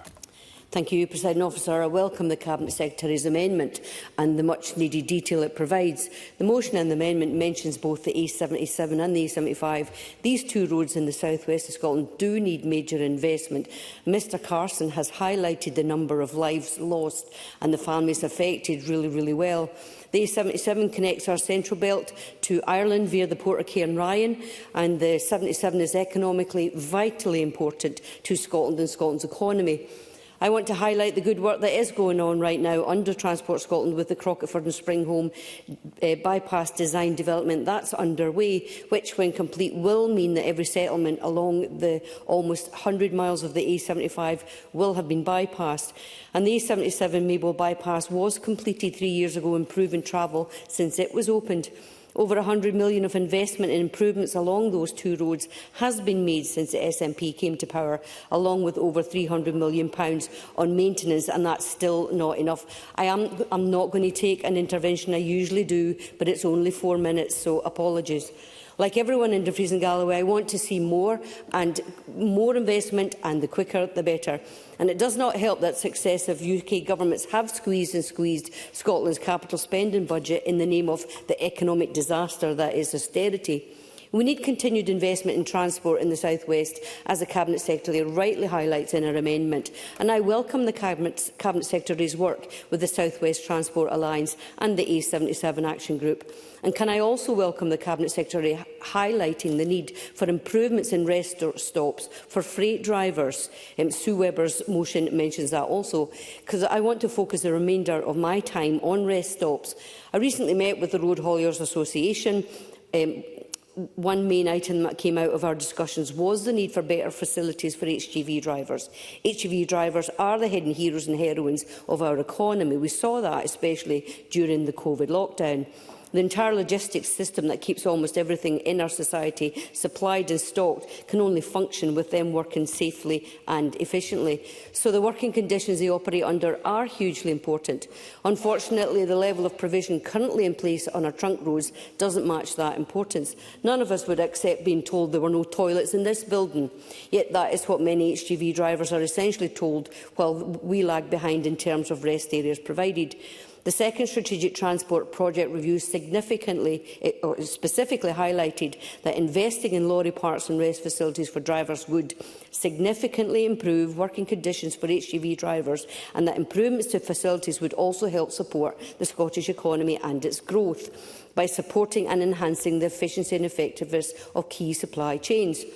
Thank you, Presiding Officer. I welcome the Cabinet Secretary's amendment and the much-needed detail it provides. The motion and the amendment mentions both the A77 and the A75. These two roads in the south-west of Scotland do need major investment. Mr Carson has highlighted the number of lives lost and the families affected really well. The A77 connects our central belt to Ireland via the Port of Cairnryan, and the 77 is economically vitally important to Scotland and Scotland's economy. I want to highlight the good work that is going on right now under Transport Scotland with the Crocketford and Springholm bypass design development. That's underway, which, when complete, will mean that every settlement along the almost 100 miles of the A75 will have been bypassed. And the A77 Maybole bypass was completed 3 years ago, improving travel since it was opened. Over £100 million of investment in improvements along those two roads has been made since the SNP came to power, along with over £300 million on maintenance, and that's still not enough. I'm not going to take an intervention. I usually do, but it's only 4 minutes, so apologies. Like everyone in Dumfries and Galloway, I want to see more investment, and the quicker the better. And it does not help that successive UK governments have squeezed Scotland's capital spending budget in the name of the economic disaster that is austerity. We need continued investment in transport in the South West, as the Cabinet Secretary rightly highlights in her amendment. And I welcome the Cabinet Secretary's work with the South West Transport Alliance and the A77 Action Group. And can I also welcome the Cabinet Secretary highlighting the need for improvements in rest stops for freight drivers. Sue Webber's motion mentions that also, because I want to focus the remainder of my time on rest stops. I recently met with the Road Hauliers Association. One main item that came out of our discussions was the need for better facilities for HGV drivers. HGV drivers are the hidden heroes and heroines of our economy. We saw that especially during the COVID lockdown. The entire logistics system that keeps almost everything in our society supplied and stocked can only function with them working safely and efficiently. So the working conditions they operate under are hugely important. Unfortunately, the level of provision currently in place on our trunk roads doesn't match that importance. None of us would accept being told there were no toilets in this building, yet that is what many HGV drivers are essentially told, while we lag behind in terms of rest areas provided. The second Strategic Transport Project Review specifically highlighted that investing in lorry parks and rest facilities for drivers would significantly improve working conditions for HGV drivers, and that improvements to facilities would also help support the Scottish economy and its growth by supporting and enhancing the efficiency and effectiveness of key supply chains.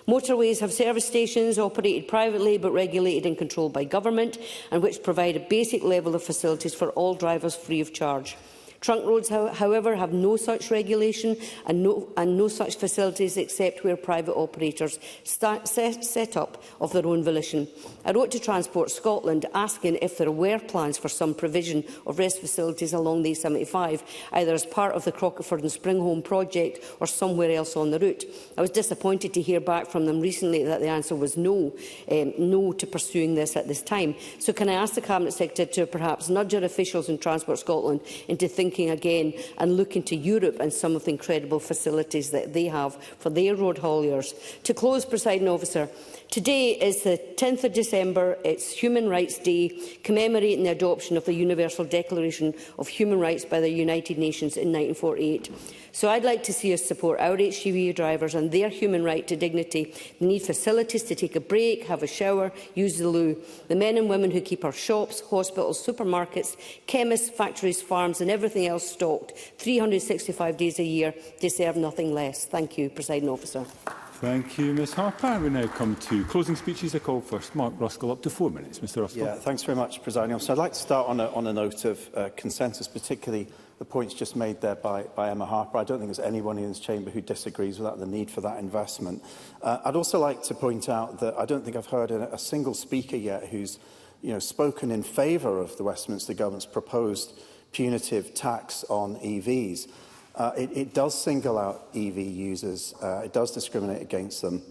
Motorways have service stations operated privately but regulated and controlled by government, and which provide a basic level of facilities for all drivers free of charge. Trunk roads, however, have no such regulation and no such facilities except where private operators set up of their own volition. I wrote to Transport Scotland asking if there were plans for some provision of rest facilities along the A75, either as part of the Crocketford and Springholm project or somewhere else on the route. I was disappointed to hear back from them recently that the answer was no to pursuing this at this time. So can I ask the Cabinet Secretary to perhaps nudge our officials in Transport Scotland into thinking again and looking to Europe and some of the incredible facilities that they have for their road hauliers. To close, Presiding Officer, today is the 10th of December. It's Human Rights Day, commemorating the adoption of the Universal Declaration of Human Rights by the United Nations in 1948. So I'd like to see us support our HGV drivers and their human right to dignity. They need facilities to take a break, have a shower, use the loo. The men and women who keep our shops, hospitals, supermarkets, chemists, factories, farms and everything else stocked 365 days a year deserve nothing less. Thank you, Presiding Officer.
Thank you, Ms Harper. We now come to closing speeches. I call first Mark Ruskell, up to 4 minutes. Mr Ruskell.
Yeah, thanks very much, Presiding Officer. I'd like to start on a note of consensus, particularly the points just made there by Emma Harper. I don't think there's anyone in this chamber who disagrees with that, the need for that investment. I'd also like to point out that I don't think I've heard a single speaker yet who's spoken in favour of the Westminster Government's proposed punitive tax on EVs. It does single out EV users. It does discriminate against them.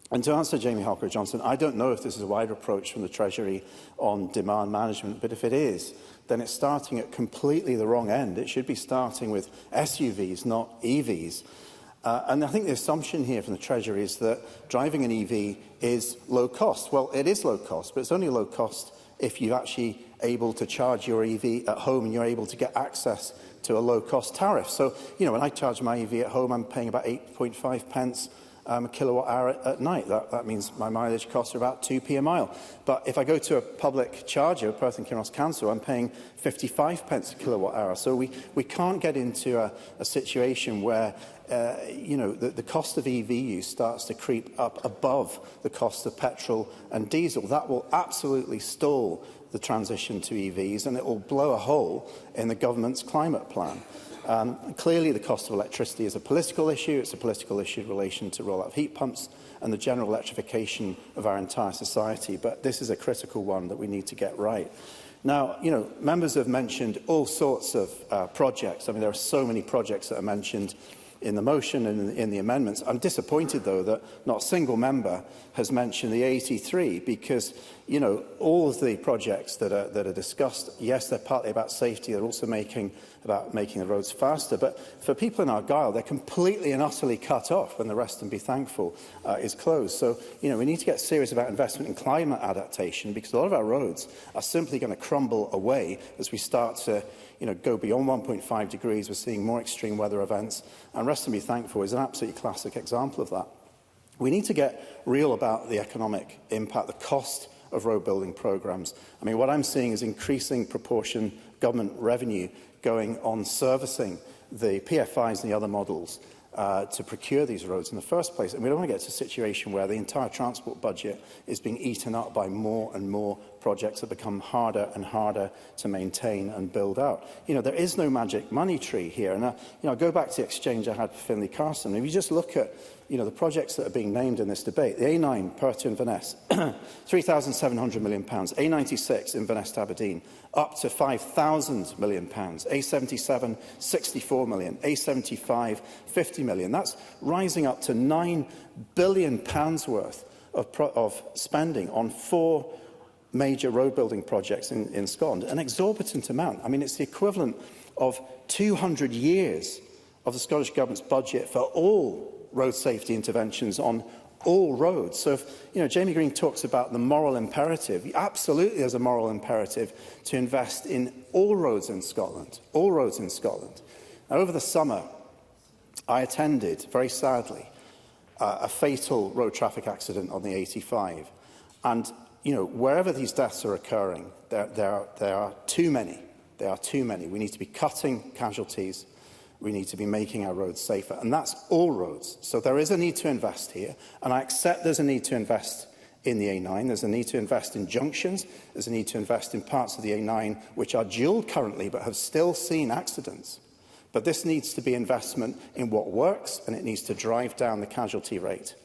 And to answer Jamie Harper-Johnson, I don't know if this is a wide approach from the Treasury on demand management, but if it is, then it's starting at completely the wrong end. It should be starting with SUVs, not EVs. And I think the assumption here from the Treasury is that driving an EV is low cost. Well, it is low cost, but it's only low cost if you're actually able to charge your EV at home and you're able to get access to a low-cost tariff. So, when I charge my EV at home, I'm paying about 8.5 pence a kilowatt hour at night. That means my mileage costs are about 2p a mile. But if I go to a public charger, Perth and Kinross Council, I'm paying 55 pence a kilowatt hour. So we can't get into a situation where the cost of EV use starts to creep up above the cost of petrol and diesel. That will absolutely stall the transition to EVs, and it will blow a hole in the government's climate plan. Clearly, the cost of electricity is a political issue. It's a political issue in relation to roll-out of heat pumps and the general electrification of our entire society. But this is a critical one that we need to get right. Now, members have mentioned all sorts of projects. I mean, there are so many projects that are mentioned in the motion and in the amendments. I'm disappointed, though, that not a single member has mentioned the A83 because, all of the projects that are discussed, yes, they're partly about safety. They're also about making the roads faster. But for people in Argyll, they're completely and utterly cut off when the Rest and Be Thankful is closed. So, we need to get serious about investment in climate adaptation because a lot of our roads are simply going to crumble away as we start to go beyond 1.5 degrees. We're seeing more extreme weather events, and Rest and Be Thankful is an absolutely classic example of that. We need to get real about the economic impact, the cost of road building programmes. I mean, what I'm seeing is increasing proportion government revenue going on servicing the PFIs and the other models to procure these roads in the first place. And we don't want to get to a situation where the entire transport budget is being eaten up by more and more projects that become harder and harder to maintain and build out. There is no magic money tree here. And I'll go back to the exchange I had with Finlay Carson. If you just look at the projects that are being named in this debate, the A9, Perth to Inverness, £3,700 million, A96 Inverness to Aberdeen, up to £5,000 million, A77, £64 million, A75, £50 million. That's rising up to £9 billion worth of spending on 4 major road building projects in Scotland, an exorbitant amount. I mean, it's the equivalent of 200 years of the Scottish Government's budget for all road safety interventions on all roads. So if Jamie Green talks about the moral imperative, absolutely there's a moral imperative to invest in all roads in Scotland, all roads in Scotland. Now, over the summer, I attended, very sadly, a fatal road traffic accident on the 85. And, wherever these deaths are occurring, there are too many. There are too many. We need to be cutting casualties. We need to be making our roads safer, and that's all roads. So there is a need to invest here, and I accept there's a need to invest in the A9. There's a need to invest in junctions. There's a need to invest in parts of the A9 which are dualled currently but have still seen accidents. But this needs to be investment in what works, and it needs to drive down the casualty rate.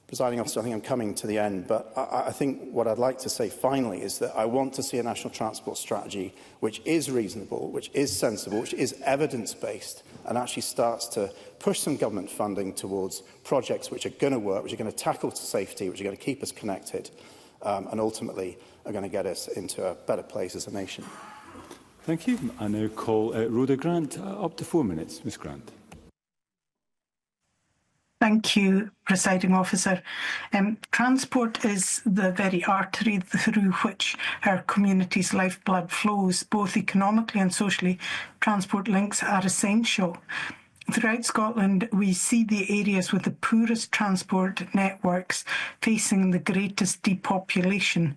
Presiding Officer, I think I'm coming to the end, but I think what I'd like to say finally is that I want to see a national transport strategy which is reasonable, which is sensible, which is evidence-based, and actually starts to push some government funding towards projects which are going to work, which are going to tackle safety, which are going to keep us connected, and ultimately are going to get us into a better place as a nation.
Thank you. I now call Rhoda Grant. Up to 4 minutes. Ms Grant.
Thank you, Presiding Officer. Transport is the very artery through which our community's lifeblood flows, both economically and socially. Transport links are essential. Throughout Scotland, we see the areas with the poorest transport networks facing the greatest depopulation.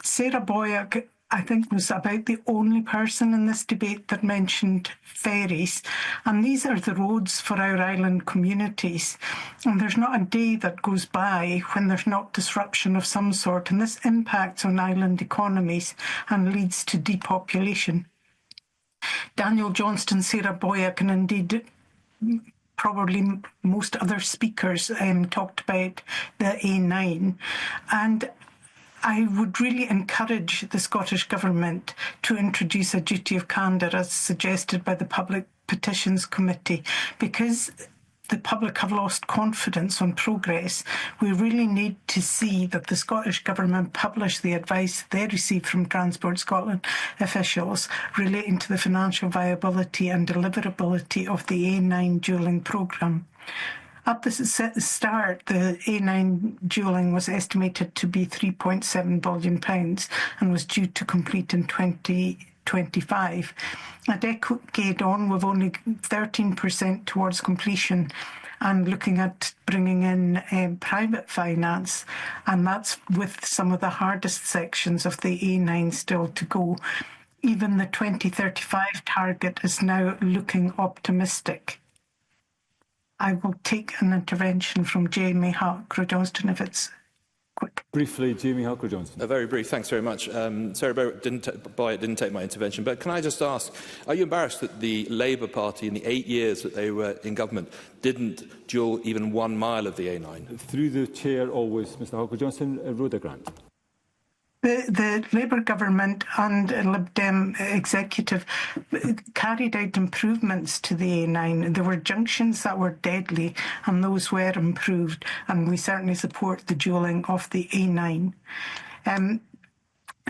Sarah Boyack, I think, was about the only person in this debate that mentioned ferries, and these are the roads for our island communities. And there's not a day that goes by when there's not disruption of some sort, and this impacts on island economies and leads to depopulation. Daniel Johnston, Sarah Boyack, and indeed probably most other speakers talked about the A9, and I would really encourage the Scottish Government to introduce a duty of candour as suggested by the Public Petitions Committee, because the public have lost confidence on progress. We really need to see that the Scottish Government publish the advice they receive from Transport Scotland officials relating to the financial viability and deliverability of the A9 dualling programme. At the start, the A9 dualling was estimated to be £3.7 billion and was due to complete in 2025. A decade on, we've only 13% towards completion, and looking at bringing in private finance, and that's with some of the hardest sections of the A9 still to go. Even the 2035 target is now looking optimistic. I will take an intervention from Jamie Harker-Johnston if it's quick.
Briefly, Jamie Harker-Johnston.
Very brief. Thanks very much. Sarah Bowen didn't take my intervention, but can I just ask, are you embarrassed that the Labour Party, in the 8 years that they were in government, didn't dual even 1 mile of the A9?
Through the chair, always, Mr Harker-Johnston. Rhoda Grant.
The Labour government and Lib Dem executive carried out improvements to the A9. There were junctions that were deadly, and those were improved, and we certainly support the dualling of the A9.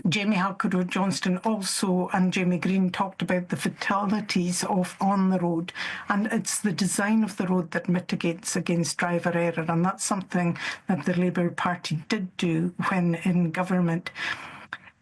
Jamie Harker-Johnston also and Jamie Green talked about the fatalities on the road, and it's the design of the road that mitigates against driver error, and that's something that the Labour Party did do when in government.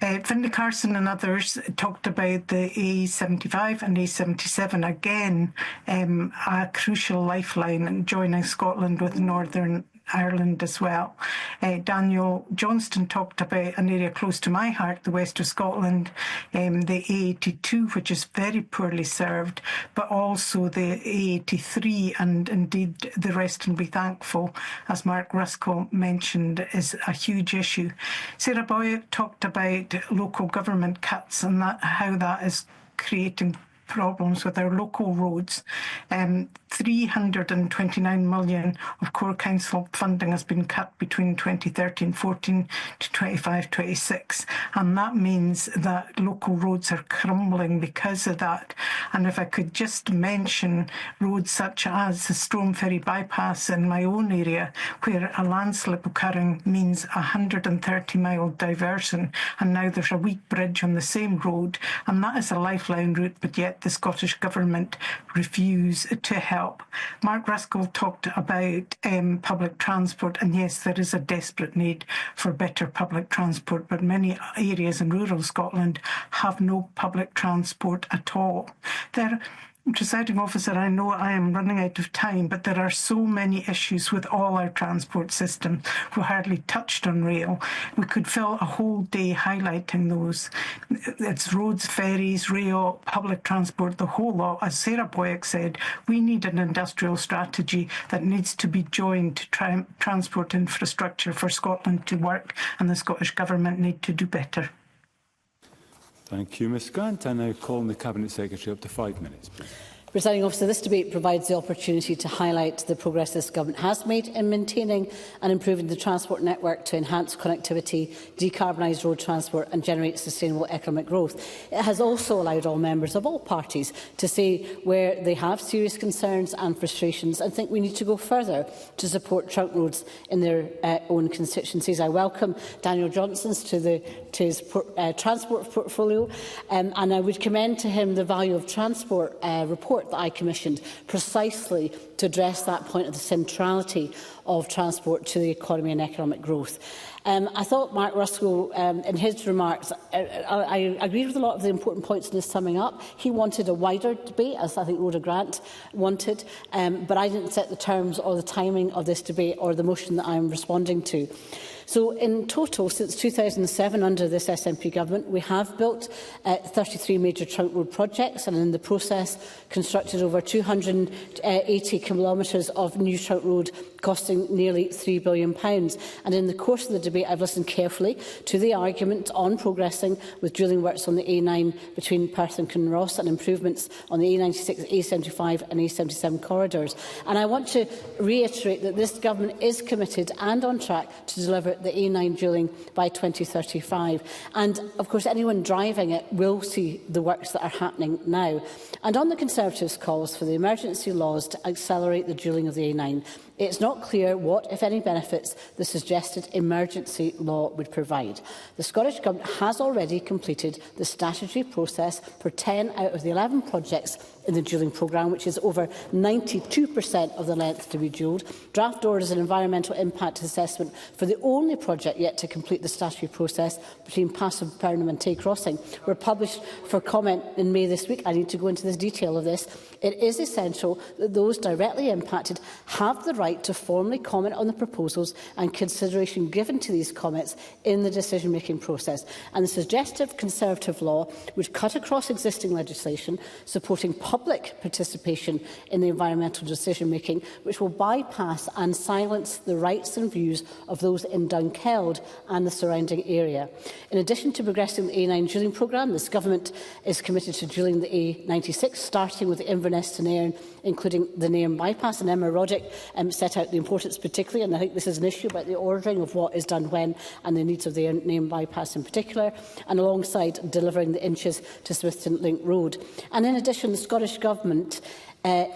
Finlay Carson and others talked about the A75 and A77, again a crucial lifeline joining Scotland with Northern Ireland as well. Daniel Johnston talked about an area close to my heart, the west of Scotland, the A82, which is very poorly served, but also the A83, and indeed the Rest and Be Thankful, as Mark Ruskell mentioned, is a huge issue. Sarah Boyack talked about local government cuts and how that is creating problems with our local roads. 329 million of core council funding has been cut between 2013-14 to 25-26, and that means that local roads are crumbling because of that. And if I could just mention roads such as the Strome Ferry bypass in my own area, where a landslip occurring means a 130-mile diversion, and now there's a weak bridge on the same road, and that is a lifeline route, but yet the Scottish Government refuse to help. Mark Ruskell talked about public transport, and yes, there is a desperate need for better public transport, but many areas in rural Scotland have no public transport at all. Presiding officer, I know I am running out of time, but there are so many issues with all our transport system. We hardly touched on rail. We could fill a whole day highlighting those. It's roads, ferries, rail, public transport, the whole lot. As Sarah Boyack said, we need an industrial strategy that needs to be joined to transport infrastructure for Scotland to work, and the Scottish Government need to do better.
Thank you, Ms Grant. I now call on the Cabinet Secretary up to 5 minutes, please.
Presiding officer, this debate provides the opportunity to highlight the progress this government has made in maintaining and improving the transport network to enhance connectivity, decarbonise road transport and generate sustainable economic growth. It has also allowed all members of all parties to say where they have serious concerns and frustrations and think we need to go further to support trunk roads in their own constituencies. I welcome Daniel Johnston's to his transport portfolio, and I would commend to him the value of transport report that I commissioned precisely to address that point of the centrality of transport to the economy and economic growth. I thought Mark Ruskell, in his remarks, I agreed with a lot of the important points in his summing up. He wanted a wider debate, as I think Rhoda Grant wanted, but I didn't set the terms or the timing of this debate or the motion that I am responding to. So in total, since 2007, under this SNP government, we have built 33 major trunk road projects and in the process constructed over 280 kilometres of new trunk road costing nearly £3 billion. And in the course of the debate, I've listened carefully to the argument on progressing with drilling works on the A9 between Perth and Kinross and improvements on the A96, A75 and A77 corridors. And I want to reiterate that this government is committed and on track to deliver the A9 drilling by 2035. And, of course, anyone driving it will see the works that are happening now. And on the Conservatives' calls for the emergency laws to accelerate the drilling of the A9, it's not clear what, if any, benefits the suggested emergency law would provide. The Scottish Government has already completed the statutory process for 10 out of the 11 projects in the dualling programme, which is over 92% of the length to be dualled. Draft orders and environmental impact assessment for the only project yet to complete the statutory process between Passive Burnham and Tay Crossing were published for comment in May this week. I need to go into the detail of this. It is essential that those directly impacted have the right to formally comment on the proposals and consideration given to these comments in the decision-making process. And the suggestive Conservative law would cut across existing legislation supporting public participation in the environmental decision-making, which will bypass and silence the rights and views of those in Dunkeld and the surrounding area. In addition to progressing the A9 dualling programme, this Government is committed to dualling the A96, starting with Inverness to Nairn, including the Nairn bypass. And Emma Roddick set out the importance particularly, and I think this is an issue about the ordering of what is done when and the needs of the Nairn bypass in particular, and alongside delivering the inches to Smithton Link Road. And in addition, the Scottish Government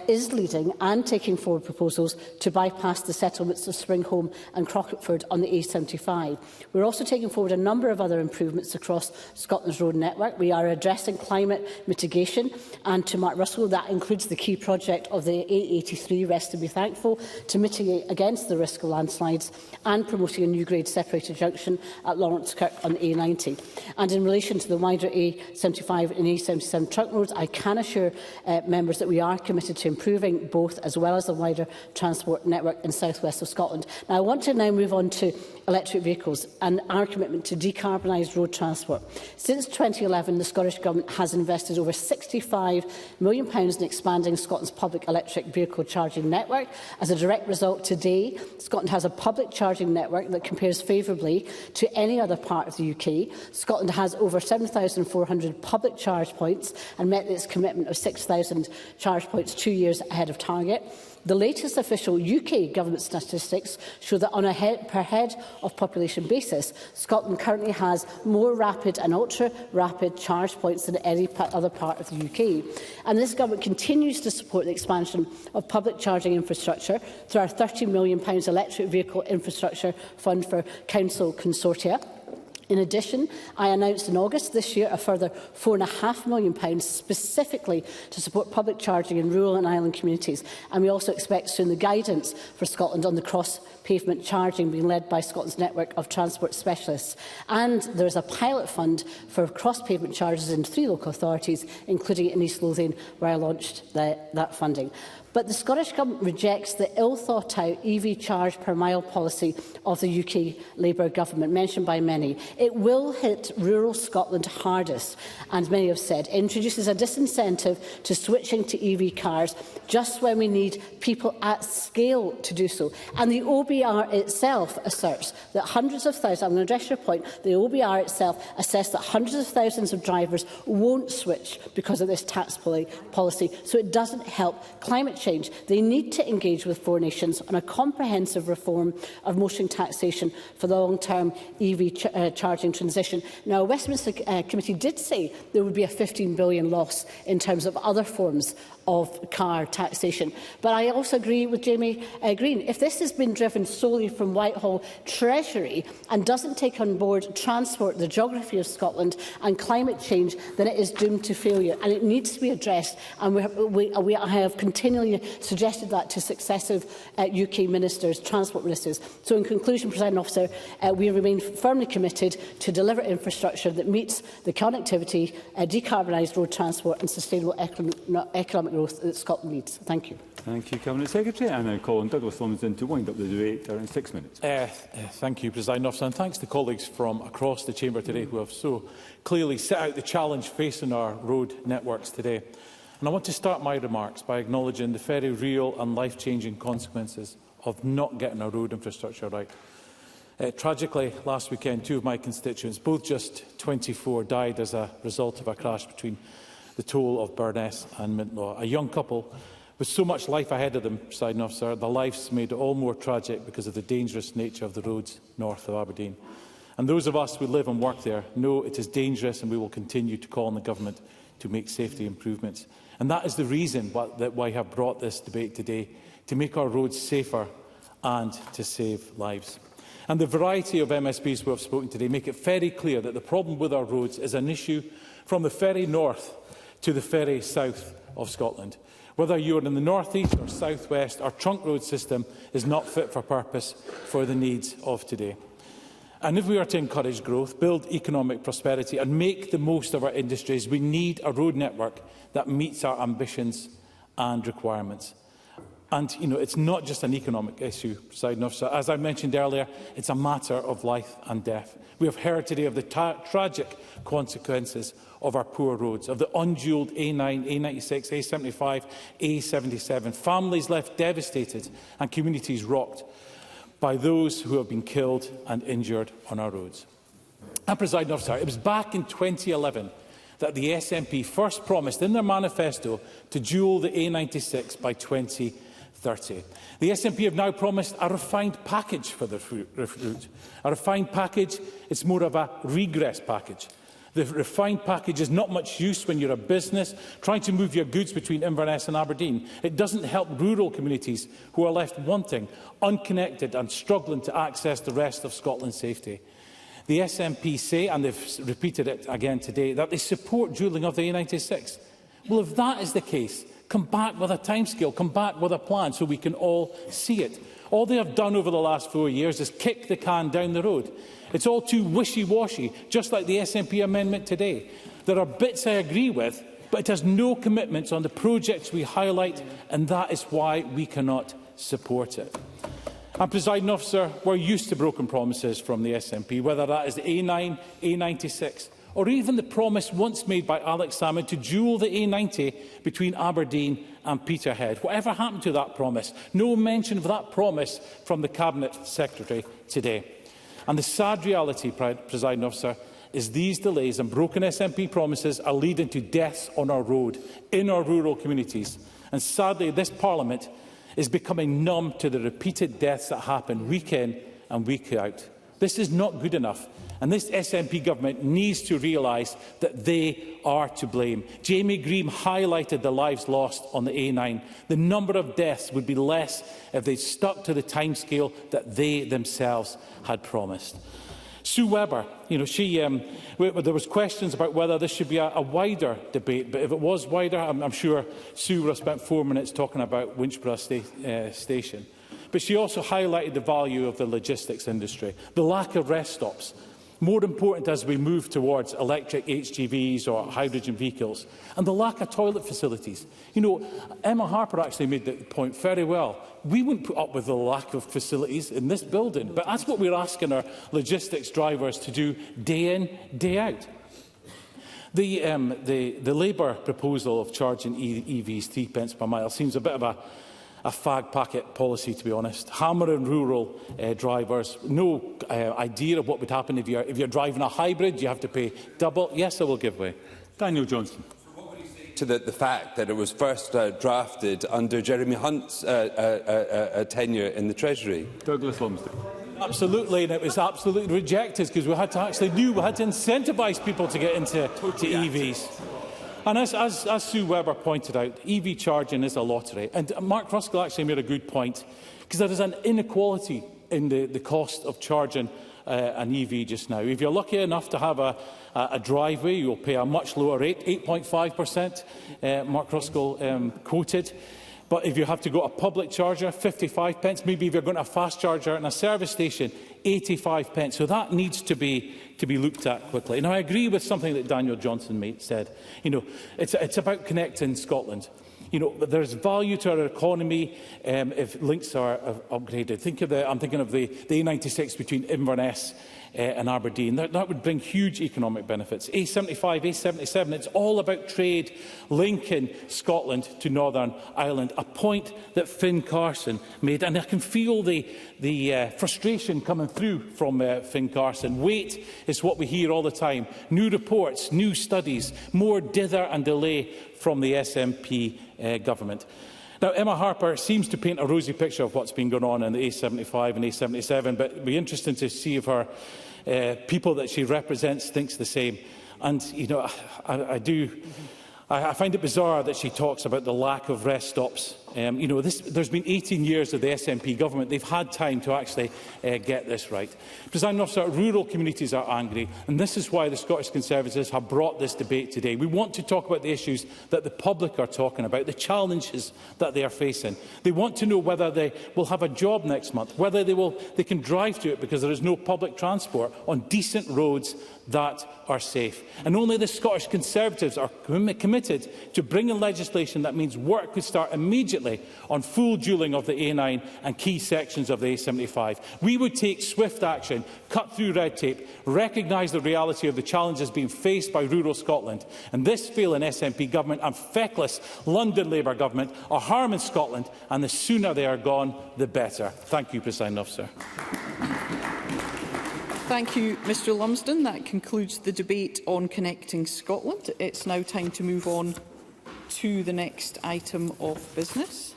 is leading and taking forward proposals to bypass the settlements of Springholm and Crocketford on the A75. We're also taking forward a number of other improvements across Scotland's road network. We are addressing climate mitigation, and to Mark Russell, that includes the key project of the A83, Rest to be Thankful, to mitigate against the risk of landslides, and promoting a new grade separated junction at Lawrence Kirk on the A90. And in relation to the wider A75 and A77 trunk roads, I can assure members that we are committed to improving both, as well as the wider transport network in South West of Scotland. Now, I want to now move on to electric vehicles and our commitment to decarbonise road transport. Since 2011, the Scottish Government has invested over £65 million in expanding Scotland's public electric vehicle charging network. As a direct result, today, Scotland has a public charging network that compares favourably to any other part of the UK. Scotland has over 7,400 public charge points and met its commitment of 6,000 charge points 2 years ahead of target. The latest official UK government statistics show that on a per head of population basis, Scotland currently has more rapid and ultra-rapid charge points than any other part of the UK. And this government continues to support the expansion of public charging infrastructure through our £30 million electric vehicle infrastructure fund for council consortia. In addition, I announced in August this year a further £4.5 million specifically to support public charging in rural and island communities. And we also expect soon the guidance for Scotland on the cross-pavement charging being led by Scotland's network of transport specialists. And there is a pilot fund for cross-pavement charges in 3 local authorities, including in East Lothian, where I launched that funding. But the Scottish Government rejects the ill-thought-out EV charge per mile policy of the UK Labour Government, mentioned by many. It will hit rural Scotland hardest, and many have said. It introduces a disincentive to switching to EV cars just when we need people at scale to do so. And the OBR itself asserts that hundreds of thousands, I'm going to address your point, the OBR itself assessed that hundreds of thousands of drivers won't switch because of this tax policy, so it doesn't help climate change. They need to engage with 4 nations on a comprehensive reform of motoring taxation for the long-term EV charging transition. Now, a Westminster committee did say there would be a £15 billion loss in terms of other forms of car taxation. But I also agree with Jamie Green. If this has been driven solely from Whitehall Treasury and doesn't take on board transport, the geography of Scotland and climate change, then it is doomed to failure, and it needs to be addressed. And I have continually suggested that to successive UK ministers, transport ministers. So in conclusion, Presiding Officer, we remain firmly committed to deliver infrastructure that meets the connectivity, decarbonised road transport and sustainable economic growth that Scotland needs. Thank you.
Thank you, Cabinet Secretary. And I call on Douglas Lumsden to wind up the debate around 6 minutes.
Thank you, Presiding Officer, and thanks to colleagues from across the Chamber today who have so clearly set out the challenge facing our road networks today. And I want to start my remarks by acknowledging the very real and life-changing consequences of not getting our road infrastructure right. Tragically, last weekend, 2 of my constituents, both just 24, died as a result of a crash between the toll of Burness and Mintlaw. A young couple with so much life ahead of them, Presiding Officer, their lives made all more tragic because of the dangerous nature of the roads north of Aberdeen. And those of us who live and work there know it is dangerous, and we will continue to call on the Government to make safety improvements. And that is the reason why I have brought this debate today, to make our roads safer and to save lives. And the variety of MSPs who have spoken today make it very clear that the problem with our roads is an issue from the very north to the very south of Scotland. Whether you're in the North East or South West, our trunk road system is not fit for purpose for the needs of today. And if we are to encourage growth, build economic prosperity and make the most of our industries, we need a road network that meets our ambitions and requirements. And, it's not just an economic issue, Presiding Officer. As I mentioned earlier, it's a matter of life and death. We have heard today of the tragic consequences of our poor roads, of the unduelled A9, A96, A75, A77. Families left devastated and communities rocked by those who have been killed and injured on our roads. And, Presiding Officer, it was back in 2011 that the SNP first promised in their manifesto to dual the A96 by 2030. The SNP have now promised a refined package for the route. A refined package is more of a regress package. The refined package is not much use when you're a business trying to move your goods between Inverness and Aberdeen. It doesn't help rural communities who are left wanting, unconnected and struggling to access the rest of Scotland's safety. The SNP say, and they've repeated it again today, that they support dualling of the A96. Well, if that is the case, come back with a timescale, come back with a plan so we can all see it. All they have done over the last 4 years is kick the can down the road. It's all too wishy-washy, just like the SNP amendment today. There are bits I agree with, but it has no commitments on the projects we highlight, and that is why we cannot support it. And, Presiding Officer, we're used to broken promises from the SNP, whether that is the A9, A96, or even the promise once made by Alex Salmond to dual the A90 between Aberdeen and Peterhead. Whatever happened to that promise? No mention of that promise from the Cabinet Secretary today. And the sad reality, Presiding Officer, is these delays and broken SNP promises are leading to deaths on our road, in our rural communities. And sadly, this Parliament is becoming numb to the repeated deaths that happen week in and week out. This is not good enough, and this SNP government needs to realise that they are to blame. Jamie Green highlighted the lives lost on the A9. The number of deaths would be less if they stuck to the timescale that they themselves had promised. Sue Webber, there was questions about whether this should be a wider debate, but if it was wider, I'm sure Sue would have spent 4 minutes talking about Winchborough Station. But she also highlighted the value of the logistics industry, the lack of rest stops, more important as we move towards electric HGVs or hydrogen vehicles, and the lack of toilet facilities. Emma Harper actually made the point very well. We wouldn't put up with the lack of facilities in this building, but that's what we're asking our logistics drivers to do day in, day out. The Labour proposal of charging EVs 3 pence per mile seems a bit of a fag packet policy, to be honest. Hammering rural drivers. No idea of what would happen if you're driving a hybrid. You have to pay double. Yes, I will give way. Daniel Johnson.
To the fact that it was first drafted under Jeremy Hunt's tenure in the Treasury.
Douglas Lumsden.
Absolutely, and it was absolutely rejected because we had to incentivise people to get into EVs. And as Sue Webber pointed out, EV charging is a lottery. And Mark Ruskell actually made a good point, because there is an inequality in the cost of charging an EV just now. If you're lucky enough to have a driveway, you'll pay a much lower rate, 8.5%, Mark Ruskell quoted. But if you have to go to a public charger, 55 pence. Maybe if you're going to a fast charger and a service station, 85 pence. So that needs to be looked at quickly. Now, I agree with something that Daniel Johnson said. It's about connecting Scotland. There's value to our economy if links are upgraded. I'm thinking of the A96 between Inverness and Aberdeen. That would bring huge economic benefits. A75, A77, it's all about trade linking Scotland to Northern Ireland, a point that Finn Carson made. And I can feel the frustration coming through from Finn Carson. Wait is what we hear all the time. New reports, new studies, more dither and delay from the SNP government. Now, Emma Harper seems to paint a rosy picture of what's been going on in the A75 and A77, but it would be interesting to see if her people that she represents thinks the same. And, I find it bizarre that she talks about the lack of rest stops There's been 18 years of the SNP government. They've had time to actually get this right. Presiding Officer, rural communities are angry, and this is why the Scottish Conservatives have brought this debate today. We want to talk about the issues that the public are talking about, the challenges that they are facing. They want to know whether they will have a job next month, whether they can drive to it because there is no public transport on decent roads that are safe. And only the Scottish Conservatives are committed to bringing legislation that means work could start immediately on full dualling of the A9 and key sections of the A75. We would take swift action, cut through red tape, recognise the reality of the challenges being faced by rural Scotland. And this failing SNP government and feckless London Labour government are harming Scotland, and the sooner they are gone, the better. Thank you, Presiding Officer.
Thank you, Mr Lumsden. That concludes the debate on Connecting Scotland. It's now time to move on to the next item of business.